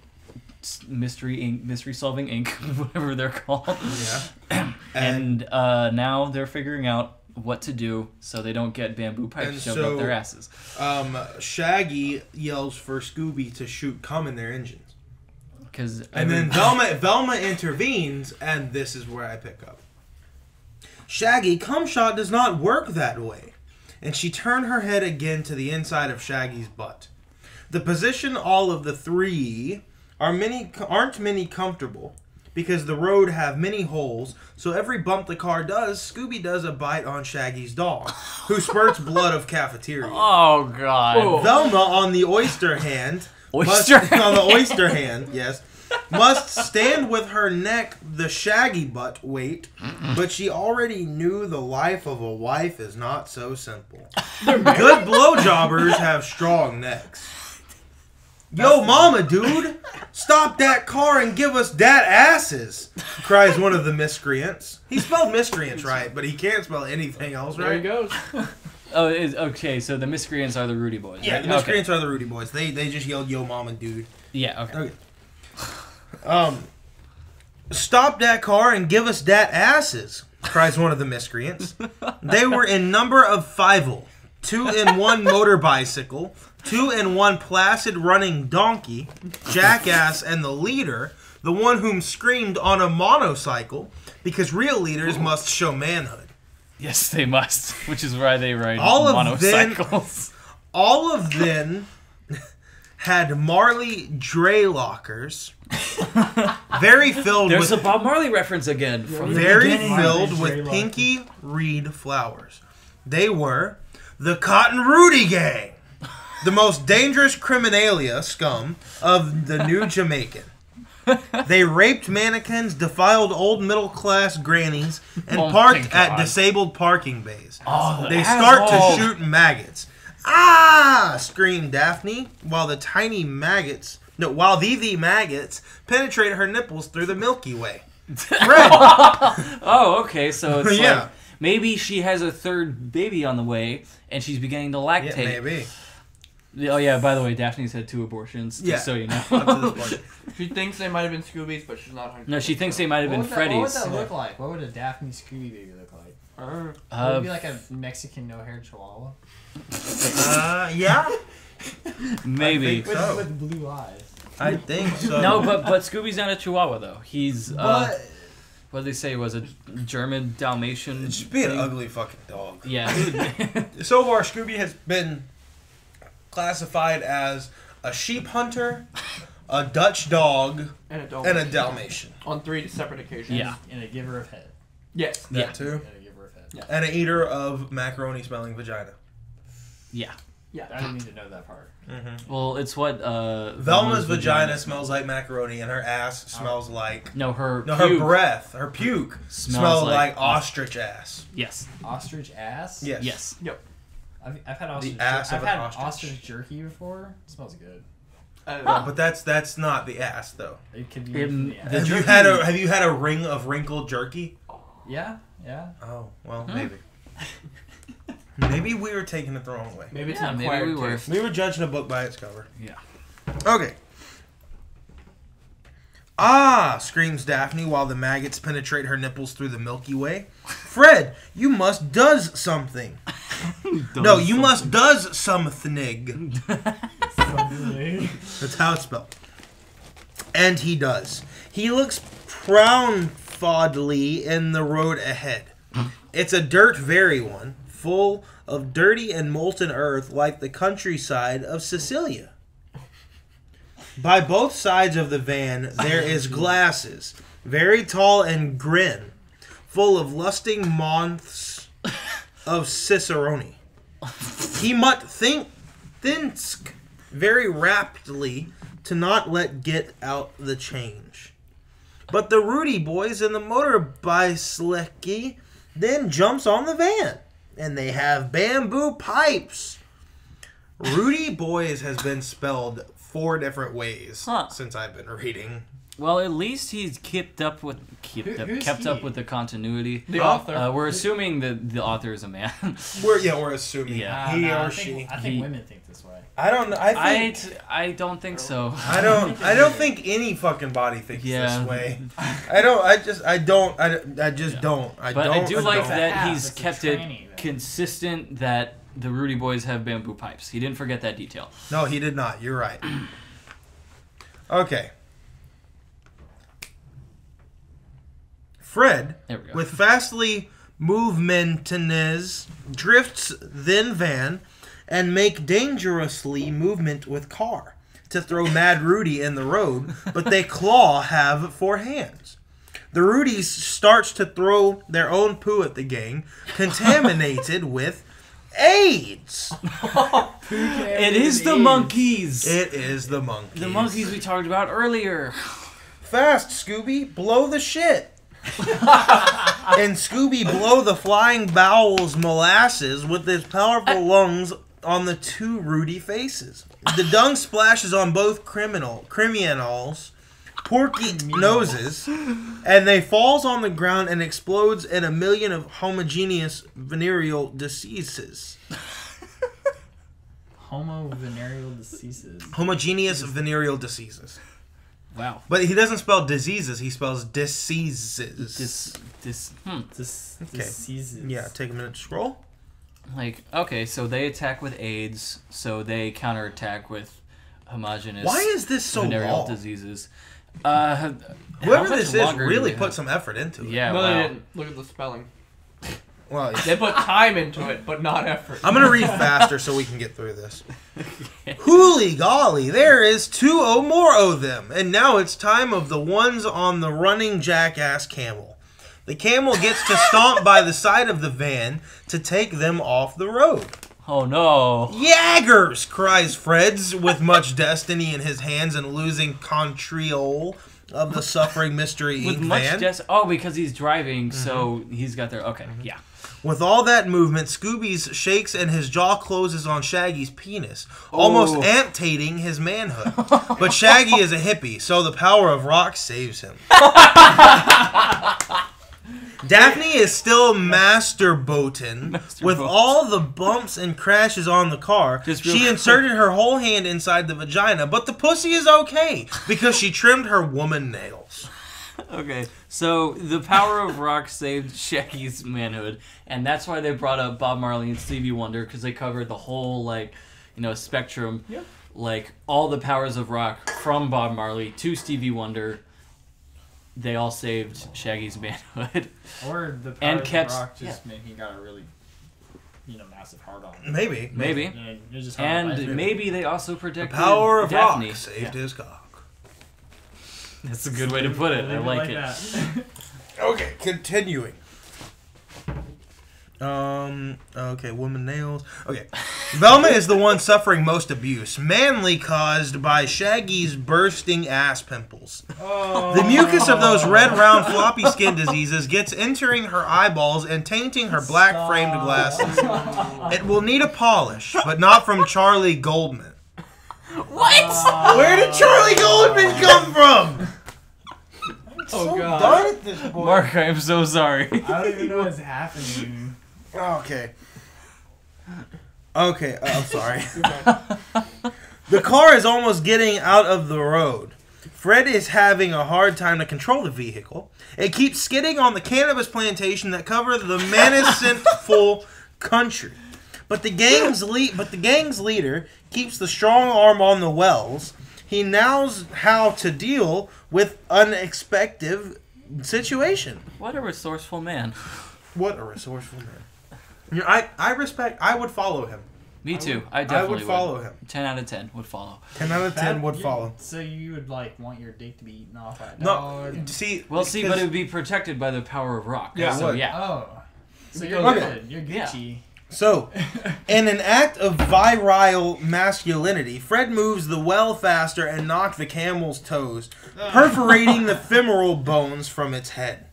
Solving Inc., whatever they're called. Yeah. And now they're figuring out what to do so they don't get bamboo pipes And shoved so- up their asses. Shaggy yells for Scooby to shoot cum in their engines. And then Velma intervenes, and this is where I pick up. Shaggy, cum shot does not work that way. And she turned her head again to the inside of Shaggy's butt. The position all of the three aren't many comfortable because the road have many holes, so every bump the car does, Scooby does a bite on Shaggy's dog, who spurts blood of cafeteria. Oh, God. Oh. Velma, on the oyster hand, on the oyster hand, yes, must stand with her neck the Shaggy butt weight, but she already knew the life of a wife is not so simple. Good blowjobbers have strong necks. Yo, mama, dude, stop that car and give us dat asses, cries one of the miscreants. He spelled miscreants right, but he can't spell anything else There he right. goes. Oh, okay, so the miscreants are the Rudy Boys. Yeah, right? the miscreants are the Rudy Boys. They just yelled, yo, mama, dude. Yeah, okay. Okay. Stop that car and give us dat asses, cries one of the miscreants. They were in number of 5, 2 in 1 motor bicycle, 2 in 1 placid running donkey, jackass, and the leader, the one whom screamed on a monocycle, because real leaders must show manhood. Yes, they must, which is why they ride All of them- monocycles. All of them had Marley Dre lockers, very filled There's with a Bob Marley reference again. From the very beginning. filled Dre with lockers. pinky reed flowers. They were the Cotton Rudy Gang, the most dangerous criminalia scum of the new Jamaican. They raped mannequins, defiled old middle-class grannies, and Oh my parked at God. disabled parking bays. Oh, They start asshole. to shoot maggots. Ah! Screamed Daphne, while the maggots penetrate her nipples through the Milky Way. Fred, Oh, okay. So it's Yeah. like maybe she has a third baby on the way, and she's beginning to lactate. yeah, maybe. Oh yeah. By the way, Daphne's had 2 abortions. Just Yeah. so you know. Up to this point. She thinks they might have been Scooby's, but she's not 100%. No, she thinks they might have been What would Freddy's. that look like? What would a Daphne Scooby baby look like? Would it be like a Mexican no-haired chihuahua? Yeah, Maybe. I think so. With blue eyes. I think so. No, but Scooby's not a Chihuahua though. He's But what did they say was a German Dalmatian? it should be an thing? ugly fucking dog. Yeah. So far, Scooby has been classified as a sheep hunter, a Dutch dog, And a dog. and a Dalmatian. On 3 separate occasions. Yeah. And a giver of head. Yes. That Yeah. too. And a giver of head. Yeah. And an eater of macaroni-smelling vagina. Yeah. Yeah. I didn't need to know that part. Well, it's what Velma's vagina smells like macaroni, and her ass smells like No, her her puke breath, her puke smells like like ostrich ass. Yes. Ostrich ass? Yes. Yes. I've had ostrich ass of I've an had ostrich. ostrich jerky before. It smells good. But that's not the ass though. It could be In yeah. the- Have you had a ring of wrinkled jerky? Yeah. Oh well, maybe. Maybe we were taking it the wrong way. Maybe it's Yeah, an maybe acquired we were. taste. We were judging a book by its cover. Yeah. Okay. Ah! Screams Daphne while the maggots penetrate her nipples through the Milky Way. Fred, you must does something. No, you must does something. That's how it's spelled. And he does. He looks proudly in the road ahead. It's a dirt very one, full of dirty and molten earth like the countryside of Sicilia. By both sides of the van there is glasses, very tall and grin, full of lusting months of Cicerone. He must think very rapidly to not let get out the change. But the Rudy boys and the motor bicycle then jumps on the van, and they have bamboo pipes. Rudy boys has been spelled 4 different ways since I've been reading. Well, at least he's kept up with Who's up he? with the continuity. The author. We're assuming that the author is a man. We're assuming Yeah. he I or think, she. I think He- women think this way. I don't know. I think I don't think so. I don't think any fucking body thinks Yeah. this way. I don't. I just don't. But I do like don't. that Half, he's it's a kept it tranny, though. consistent that the Rudy boys have bamboo pipes. He didn't forget that detail. No, he did not. You're right. Okay. Fred, There we go. with fastly movementness, drifts then van and make dangerously movement with car to throw Mad Rudy in the road, but they claw have 4 hands. The Rudies starts to throw their own poo at the gang, contaminated with AIDS. It is the monkeys. It is the monkeys. The monkeys we talked about earlier. Fast, Scooby, blow the shit. And Scooby blow the flying bowels molasses with his powerful lungs on the 2 Rudy faces. The dung splashes on both criminals' porky noses, and they falls on the ground and explodes in a million of homogeneous venereal diseases. Homo-venereal diseases. Homogeneous venereal diseases. Wow. But he doesn't spell diseases, he spells diseases. Diseases. Yeah, take a minute to scroll. Like, okay, so they attack with AIDS, so they counterattack with homogeneous Why is this so venereal long? diseases. How Whoever much this is longer do really we put have? some effort into it. Yeah, No, they wow. didn't. Look at the spelling. Well, yeah. They put time into it, but not effort. I'm gonna read faster so we can get through this. Hooly golly, there is 2 more of them, and now it's time of the ones on the running jackass camel. The camel gets to stomp by the side of the van to take them off the road. Oh no. Yaggers, cries Freds with much destiny in his hands and losing control of the suffering Mystery With Inc. much van. because he's driving, so he's got their... Okay, yeah. With all that movement, Scooby's shakes and his jaw closes on Shaggy's penis, almost amputating his manhood. But Shaggy is a hippie, so the power of rock saves him. Daphne is still masturbating with all the bumps and crashes on the car. She inserted her whole hand inside the vagina, but the pussy is okay because she trimmed her woman nails. Okay, so the power of rock saved Shaggy's manhood, and that's why they brought up Bob Marley and Stevie Wonder, because they covered the whole, spectrum. Yep. Like, all the powers of rock from Bob Marley to Stevie Wonder, they all saved Shaggy's manhood. Or the And powers kept- of rock just meant he got a really, massive hard on. Maybe. Maybe. Yeah, it just hard on life. And maybe they also protected The power of Daphne. rock saved his cock. That's a good way to put it. I like it. that. Okay, continuing. Okay, woman nails. Okay. Velma is the one suffering most abuse, mainly caused by Shaggy's bursting ass pimples. The mucus of those red, round, floppy skin diseases gets entering her eyeballs and tainting her black framed glasses. It will need a polish, but not from Charlie Goldman. What? Where did Charlie Goldman come from? Oh, God. Done at this point. Mark, I am so sorry. I don't even know what's happening. Okay. Okay, I'm sorry. The car is almost getting out of the road. Fred is having a hard time to control the vehicle. It keeps skidding on the cannabis plantation that cover the menacing country. But the gang's leader keeps the strong arm on the wells. He knows how to deal with unexpected situation. What a resourceful man. What a resourceful man. I would follow him. Me too. I definitely would follow him. 10 out of 10 would follow. 10 out of 10 would follow. So you would want your dick to be eaten off by a No, dog? see... Well, see, but it would be protected by the power of rock. Yeah, it so would. yeah. Oh. So you're Okay. good. You're Gucci. So, in an act of virile masculinity, Fred moves the well faster and knocks the camel's toes, perforating the femoral bones from its head.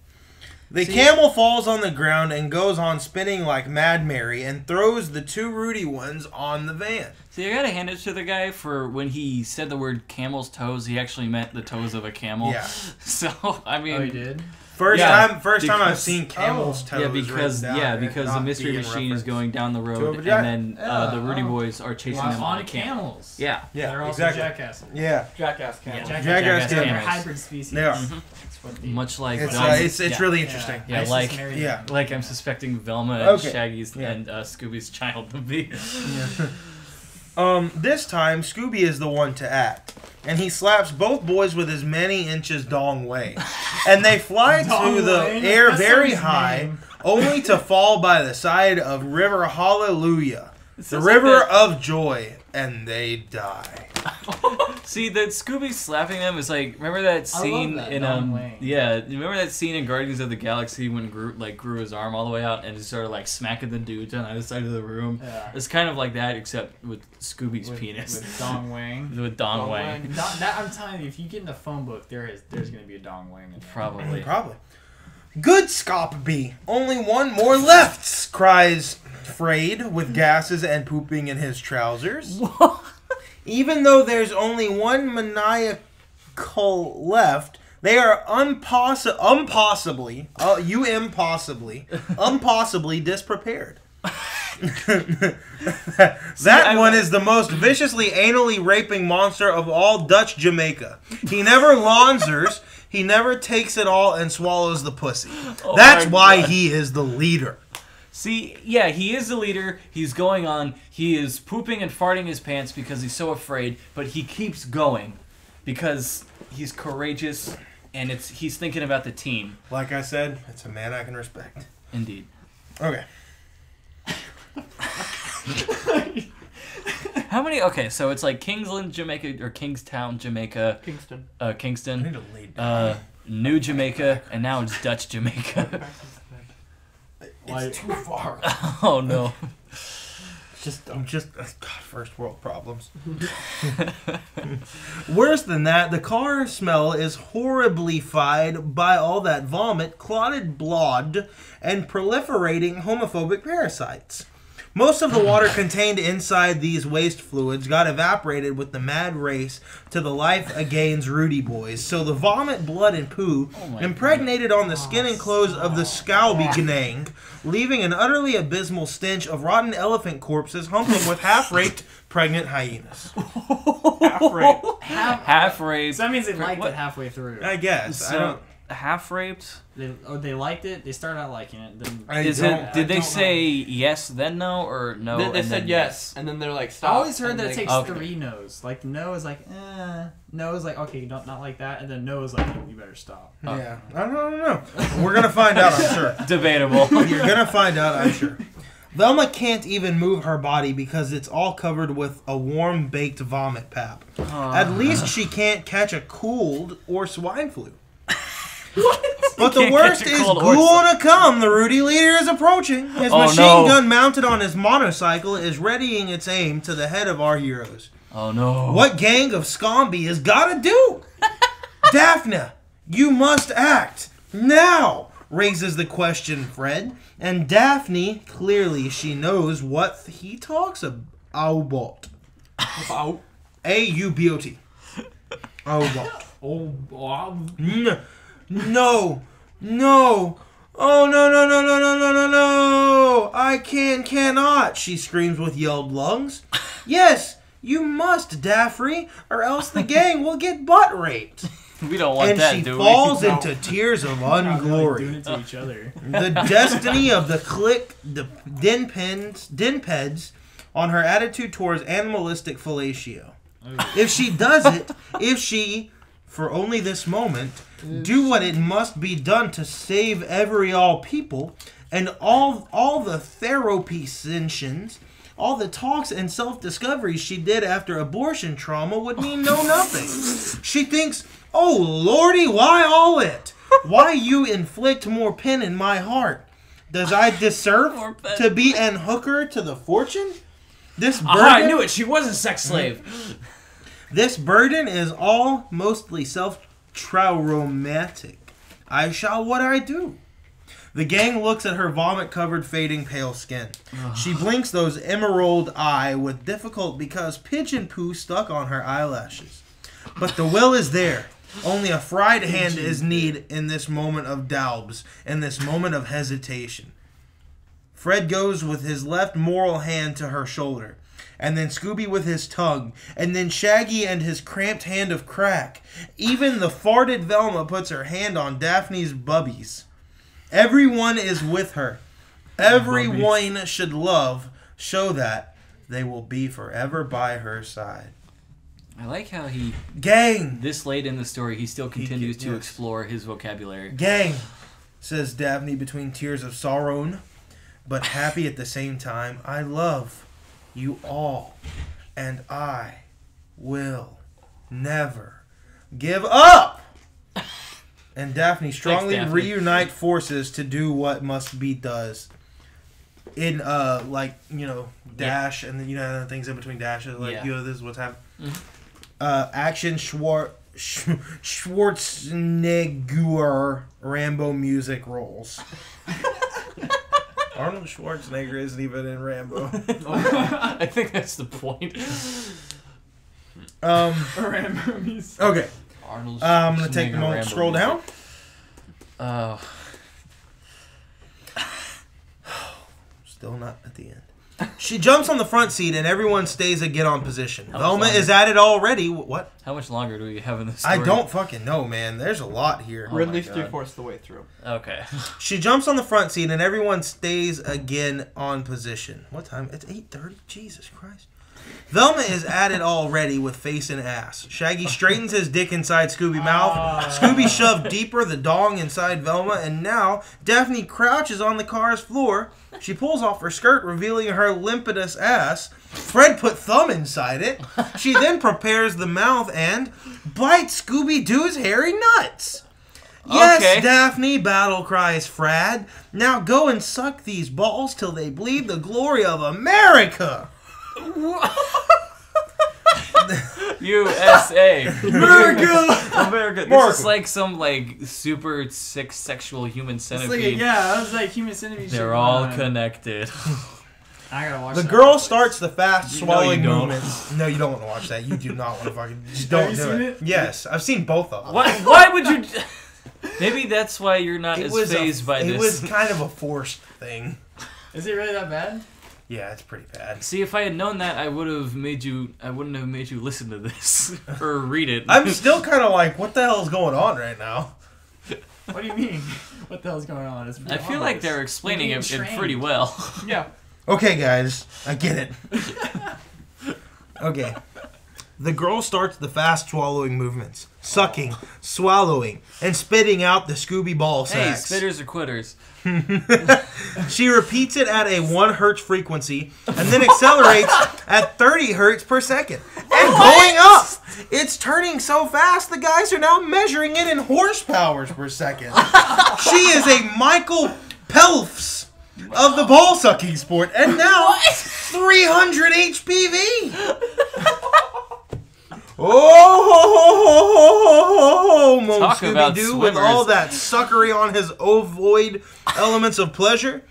The camel falls on the ground and goes on spinning like Mad Mary and throws the 2 Rudy ones on the van. See, I gotta hand it to the guy for when he said the word camel's toes, he actually meant the toes of a camel. Yeah. So, I mean... Oh, you did? First Yeah, time I've seen camel's toes. Yeah, because written down and because the not mystery be in machine is reference going down the to a road, and vagina. then the Rudy boys are chasing them on a camel. camels. Yeah. Yeah, They're also exactly. jackasses. Yeah. Jackass camel. Yeah. Jackass Jackass They're camels. hybrid species. They are. That's what they Much like It's Velma. it's really interesting. Yeah, ISIS like- married Yeah. them. Like I'm suspecting Velma and Okay. Shaggy's Yeah. and Scooby's child to be. This time, Scooby is the one to act. And he slaps both boys with his many inches dong way. And they fly Dong to the Wei? air That's very his high, name. only to fall by the side of River Hallelujah, the sounds like river that- of joy, and they die. See, that Scooby slapping them is like, remember that scene that, in Don Wayne. yeah, remember that scene in Guardians of the Galaxy when Groot grew his arm all the way out and just started like smacking the dudes on either side of the room. Yeah. It's kind of like that, except with Scooby's penis. With Dong Wang. With Dong Dong Wang. Wang. That I'm telling you, if you get in the phone book, there's gonna be a Dong Wang in there. Probably. Probably. Good Scopby. Only one more left, cries Frayed with gases and pooping in his trousers. Even though there's only one maniacal left, they are impossibly disprepared. That one is the most viciously anally raping monster of all Dutch Jamaica. He never launders, he never takes it all and swallows the pussy. Oh That's my why God. he is the leader. See, yeah, he is the leader. He's going on. He is pooping and farting his pants because he's so afraid, but he keeps going because he's courageous and he's thinking about the team. Like I said, it's a man I can respect. Indeed. Okay. How many? Okay, so it's like Kingsland, Jamaica, or Kingstown, Jamaica. Kingston. Kingston. to lay down. New Jamaica, and now it's Dutch Jamaica. It's too far. Oh no. God, first world problems. Worse than that, the car smell is horribly fied by all that vomit, clotted blood, and proliferating homophobic parasites. Most of the water contained inside these waste fluids got evaporated with the mad race to the Life Again's Rudy Boys, so the vomit, blood, and poo impregnated on the skin and clothes of the Scooby gang, leaving an utterly abysmal stench of rotten elephant corpses humping with half-raped pregnant hyenas. Half-raped. So that means they liked it halfway through. I guess. So, half-raped? They liked it. They started out liking it. Then Did they say yes, then no, or no? They and said then yes, and then they're like, I stop. always heard that it takes Okay. 3 no's. Like no is like, no is like, okay, you don't not like that, and then no is like, you better stop. Yeah. I don't know. We're going to find out, I'm sure. Debatable. You're going to find out, I'm sure. Velma can't even move her body because it's all covered with a warm, baked vomit pap. At least she can't catch a cold or swine flu. But the Can't worst catch a is cold or going to come. The Rudy leader is approaching. His machine gun mounted on his motorcycle is readying its aim to the head of our heroes. Oh no. What gang of Scooby has got to do? Daphne, you must act now, raises the question Fred. And Daphne, clearly she knows what he talks about. A-U-B-O-T. About. Oh, wow. No. Oh, no. I cannot, she screams with yelled lungs. Yes, you must, Daphne, or else the gang will get butt raped. We don't want that, And do she we? falls into tears of Doing unglory. it to each other. The destiny of the clique, the dinpeds, on her attitude towards animalistic fellatio. If she does it, for only this moment, do what it must be done to save all people, and all the therapy sessions, all the talks and self-discoveries she did after abortion trauma would mean nothing. She thinks, oh lordy, why all it? Why you inflict more pain in my heart? Does I deserve to be an hooker to the fortune? This burden, I knew it. She was a sex slave. This burden is all mostly self-traumatic. I shall what I do. The gang looks at her vomit-covered, fading, pale skin. She blinks those emerald eye with difficult because pigeon poo stuck on her eyelashes. But the will is there. Only a fried hand is needed in this moment of doubts, in this moment of hesitation. Fred goes with his left moral hand to her shoulder, and then Scooby with his tongue, and then Shaggy and his cramped hand of crack. Even the farted Velma puts her hand on Daphne's bubbies. Everyone is with her. Everyone should show that they will be forever by her side. I like how he, Gang! this late in the story, he still continues to explore his vocabulary. Gang, says Daphne between tears of sorrow, but happy at the same time. I love you all, and I will never give up. And Daphne strongly Thanks, Daphne. reunite forces to do what must be does. In dash and then the things in between dashes, this is what's happening. Action Schwarzenegger Rambo music rolls. Arnold Schwarzenegger isn't even in Rambo. I think that's the point. Rambo music. Okay. Arnold I'm gonna take a Schwarzenegger moment, Rambo scroll music. down. Still not at the end. She jumps on the front seat and everyone stays again on position. How Velma much is at it already. What? How much longer do we have in this story? I don't fucking know, man. There's a lot here. Oh We're at my least God. 3/4 of the way through. Okay. She jumps on the front seat and everyone stays again on position. What time? It's 8:30. Jesus Christ. Velma is at it already with face and ass. Shaggy straightens his dick inside Scooby mouth. Scooby shoved deeper the dong inside Velma, and now Daphne crouches on the car's floor. She pulls off her skirt, revealing her limpidous ass. Fred put thumb inside it. She then prepares the mouth and bites Scooby-Doo's hairy nuts. Yes, Okay. Daphne, battle cries Fred. Now go and suck these balls till they bleed the glory of America. USA. America. This America. is like some like super sick sexual human It's centipede. like, yeah, that was like human centipede. shit They're all going on. connected. I gotta watch The that. girl starts the fast No, swallowing you don't. movements. No, you don't want to watch that. You do not want to fucking. Just Have don't you do seen it. it? Yes, I've seen both of them. Why would you? Maybe that's why you're not It as was phased by it this. was kind of a forced thing. Is it really that bad? Yeah, it's pretty bad. See, if I had known that, I wouldn't have made you listen to this or read it. I'm still kind of like, what the hell is going on right now? What do you mean? What the hell's going on? It's I feel like they're explaining You're it being trained. pretty well. Yeah. Okay, guys, I get it. Okay. The girl starts the fast swallowing movements, sucking, swallowing, and spitting out the Scooby ball Hey, sacks. spitters or quitters. She repeats it at a 1 hertz frequency and then accelerates at 30 hertz per second. And going up! It's turning so fast, the guys are now measuring it in horsepowers per second. She is a Michael Pelfs of the ball sucking sport, and now 300 HPV. Oh, Talk about Scooby-Doo with swimmers. all that suckery on his ovoid elements of pleasure.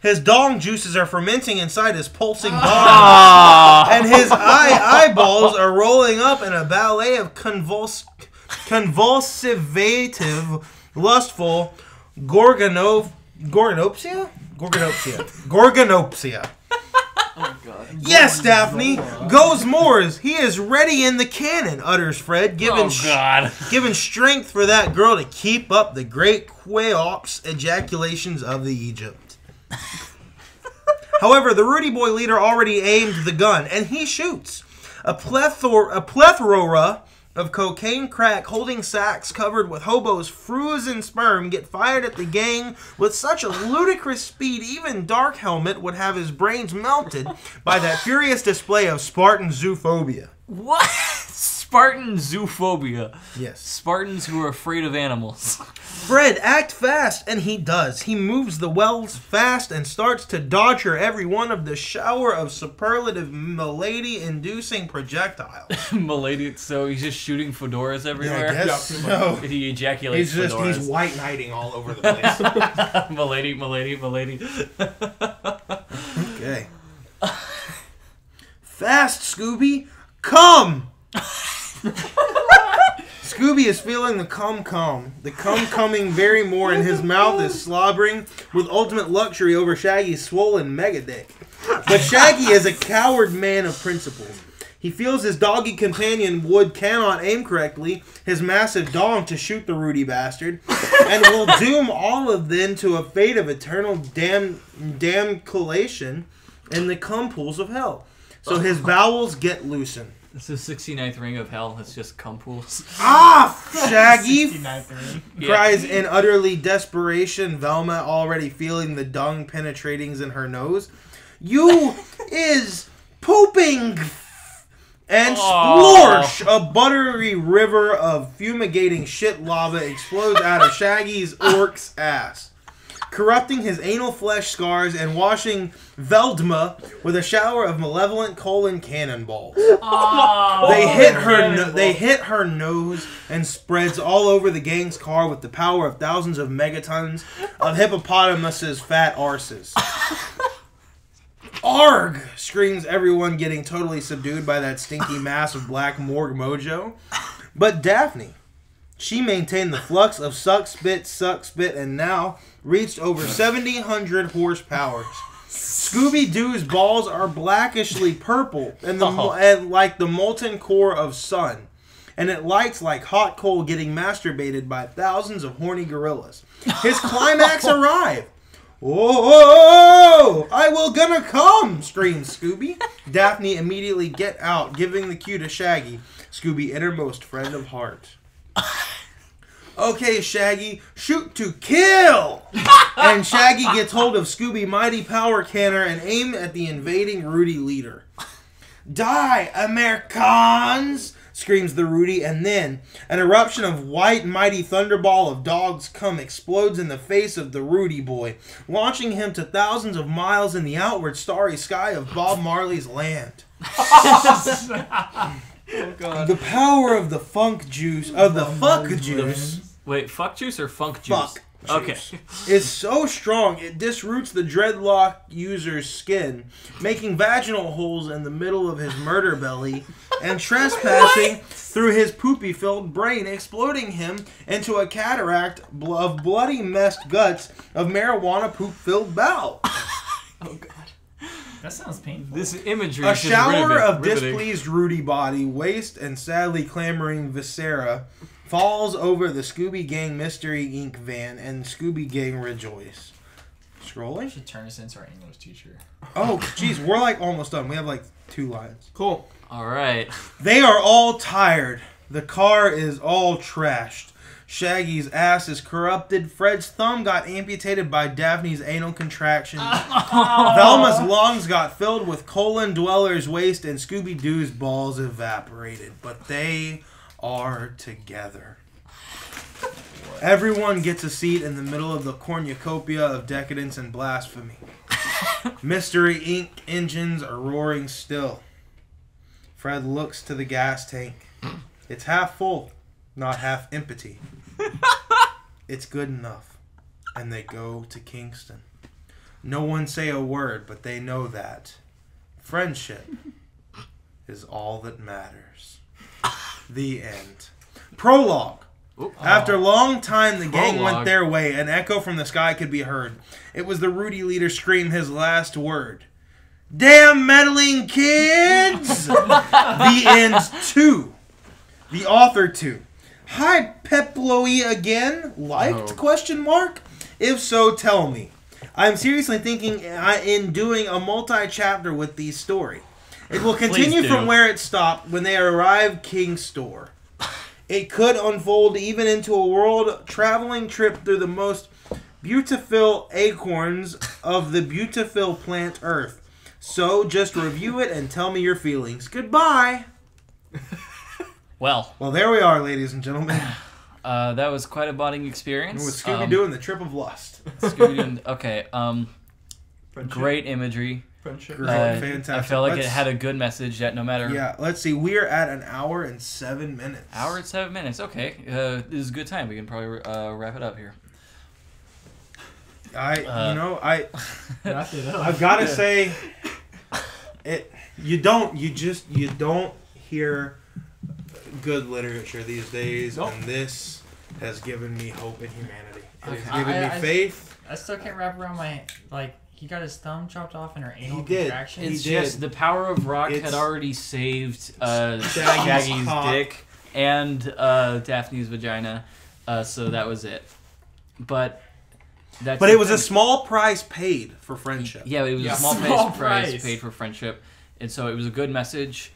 His dong juices are fermenting inside his pulsing dong, and his eyeballs are rolling up in a ballet of convulsivative, lustful gorgonopsia. Oh god. Yes, Daphne. Goes Moors. He is ready in the cannon, utters Fred, Oh God. giving strength for that girl to keep up the great Quaops ejaculations of the Egypt. However, the Rudy Boy leader already aimed the gun, and he shoots. A plethora of cocaine crack holding sacks covered with hobos' frozen sperm get fired at the gang with such a ludicrous speed even Dark Helmet would have his brains melted by that furious display of Spartan zoophobia. What? Spartan zoophobia. Yes. Spartans who are afraid of animals. Fred, act fast, and he does. He moves the wells fast and starts to dodge her every one of the shower of superlative milady-inducing projectiles. Milady, so he's just shooting fedoras everywhere. I guess so. He ejaculates He's fedoras. white knighting all over the place. Milady. Okay. Fast, Scooby! Come! Scooby is feeling the cum. The cum coming very more, and his mouth is slobbering with ultimate luxury over Shaggy's swollen mega dick. But Shaggy is a coward man of principle. He feels his doggy companion Wood cannot aim correctly his massive dong to shoot the Rudy bastard, and will doom all of them to a fate of eternal damnation in the cum pools of hell. So his bowels get loosened. It's the 69th ring of hell. It's just cum pools. Ah, Shaggy! 69th ring. Cries in utterly desperation, Velma already feeling the dung penetratings in her nose. You is pooping! And splorsh! A buttery river of fumigating shit lava explodes out of Shaggy's orc's ass, corrupting his anal flesh scars and washing Veldma with a shower of malevolent colon cannonballs. Oh, They hit her nose and spreads all over the gang's car with the power of thousands of megatons of hippopotamuses' fat arses. Arg! Screams everyone, getting totally subdued by that stinky mass of black morgue mojo. But Daphne, she maintained the flux of suck, spit, and now reached over 7,000 horsepower. Scooby-Doo's balls are blackishly purple and like the molten core of sun. And it lights like hot coal getting masturbated by thousands of horny gorillas. His climax arrived. "Whoa! I will gonna come!" screams Scooby. Daphne immediately get out, giving the cue to Shaggy, Scooby innermost friend of heart. "Okay, Shaggy, shoot to kill!" And Shaggy gets hold of Scooby mighty power canner and aim at the invading Rudy leader. "Die, Americans!" screams the Rudy, and then an eruption of white mighty thunderball of dogs cum explodes in the face of the Rudy boy, launching him to thousands of miles in the outward starry sky of Bob Marley's land. Oh god. The power of the funk juice, of the fuck juice. Wait, fuck juice or funk juice? Fuck. Okay. Is so strong it disroots the dreadlock user's skin, making vaginal holes in the middle of his murder belly and trespassing through his poopy-filled brain, exploding him into a cataract of bloody messed guts of marijuana poop-filled bowel. Oh god. That sounds painful. This imagery A is just shower of riveting. displeased Rudy body, waste, and sadly clamoring viscera falls over the Scooby Gang Mystery Inc. van, and Scooby Gang rejoice. I Scrolling? should turn this into our English teacher. Oh, jeez, we're like almost done. We have like 2 lines. Cool. All right. They are all tired. The car is all trashed. Shaggy's ass is corrupted. Fred's thumb got amputated by Daphne's anal contraction. Velma's lungs got filled with colon dweller's waste, and Scooby-Doo's balls evaporated. But they are together. Everyone gets a seat in the middle of the cornucopia of decadence and blasphemy. Mystery Inc. engines are roaring still. Fred looks to the gas tank. It's half full, not half empty. It's good enough. And they go to Kingston. No one say a word, but they know that friendship is all that matters. The end. Prologue. After a long time, the gang went their way. An echo from the sky could be heard. It was the Rudy leader scream his last word. "Damn meddling kids!" The end 2. The author 2. Hi, Peploe again. Liked? Question mark. If so, tell me. I'm seriously thinking in doing a multi-chapter with these story. It will continue from where it stopped when they arrive King's Store. It could unfold even into a world-traveling trip through the most beautiful acorns of the beautiful plant Earth. So just review it and tell me your feelings. Goodbye. Well, there we are, ladies and gentlemen. that was quite a bonding experience. With Scooby-Doo and the Trip of Lust. Scooby-Doo. Okay. Friendship. Great imagery. Friendship. Great, fantastic. I felt like it had a good message that no matter. Yeah, let's see. We are at an hour and 7 minutes. Hour and 7 minutes. Okay. This is a good time. We can probably wrap it up here. I've Wrap it up. got to say, you don't hear good literature these days, and this has given me hope in humanity. It has given me faith. I still can't wrap around my he got his thumb chopped off in her anal He did. contraction. It's He just did. the power of rock It's- had already saved Shaggy's Shaggy's cock. dick and Daphne's vagina, so that was it. But But it was a small price paid for friendship. Yeah, it was Yeah. a small Small price price. paid for friendship, and so it was a good message.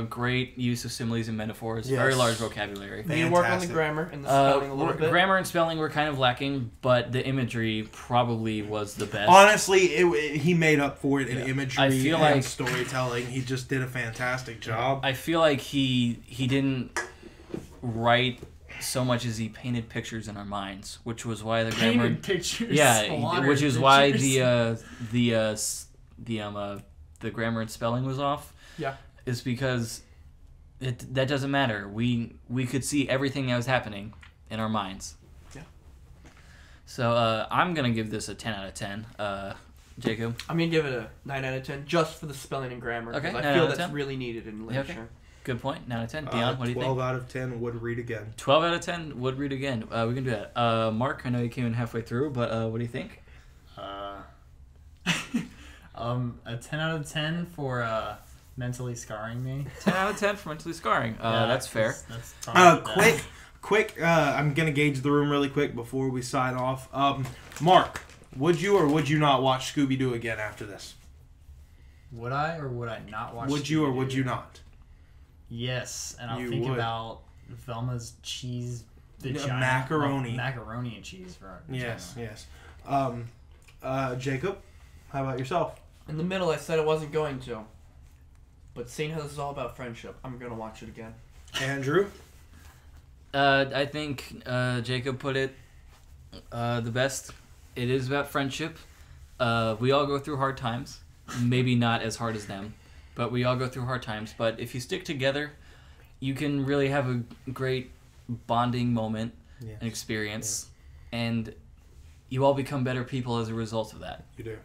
Great use of similes and metaphors. Yes. Very large vocabulary. We need to work on the Fantastic. grammar and the spelling a little bit. Grammar and spelling were kind of lacking, but the imagery probably was the best. Honestly, he made up for it in imagery I feel and like- storytelling. He just did a fantastic job. I feel like he didn't write so much as he painted pictures in our minds, which was why the grammar. Painted pictures. Yeah, slaughtered which is why pictures. the grammar and spelling was off. Yeah. Is because that doesn't matter. We could see everything that was happening in our minds. Yeah. So I'm gonna give this a 10 out of 10. Jacob. I'm gonna give it a 9 out of 10 just for the spelling and grammar. Okay, 'cause 9 I out feel of that's 10? really needed in Yeah, okay. literature. Good point. 9 out of 10. Dion, what do you 12 think? out of 10 would read again. 12 out of 10 would read again. We can do that. Mark, I know you came in halfway through, but what do you think? A 10 out of 10 for mentally scarring me. 10 out of 10 for mentally scarring. That's fair. That's probably Quick. I'm gonna gauge the room really quick before we sign off. Mark, would you or would you not watch Scooby Doo again after this? Would I or would I not watch? Would you or would you not? Yes, and I'll You think would. about Velma's cheese, vagina, macaroni. macaroni and cheese for Yes. Jacob, how about yourself? In the middle, I said I wasn't going to. But seeing how this is all about friendship, I'm going to watch it again. Andrew? I think Jacob put it the best. It is about friendship. We all go through hard times. Maybe not as hard as them, but we all go through hard times. But if you stick together, you can really have a great bonding moment and experience. And you all become better people as a result of that. You do.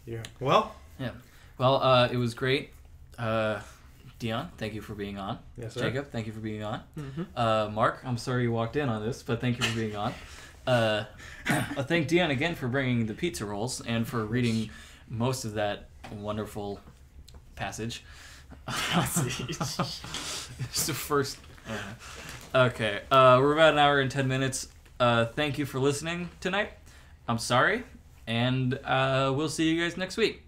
Yeah. Well? Yeah. Well, it was great. Dion, thank you for being on. Yes, sir. Jacob, thank you for being on. Mm-hmm. Mark, I'm sorry you walked in on this, but thank you for being on. I thank Dion again for bringing the pizza rolls and for reading most of that wonderful passage. It's the first. Okay, we're about an hour and 10 minutes. Thank you for listening tonight. I'm sorry, and we'll see you guys next week.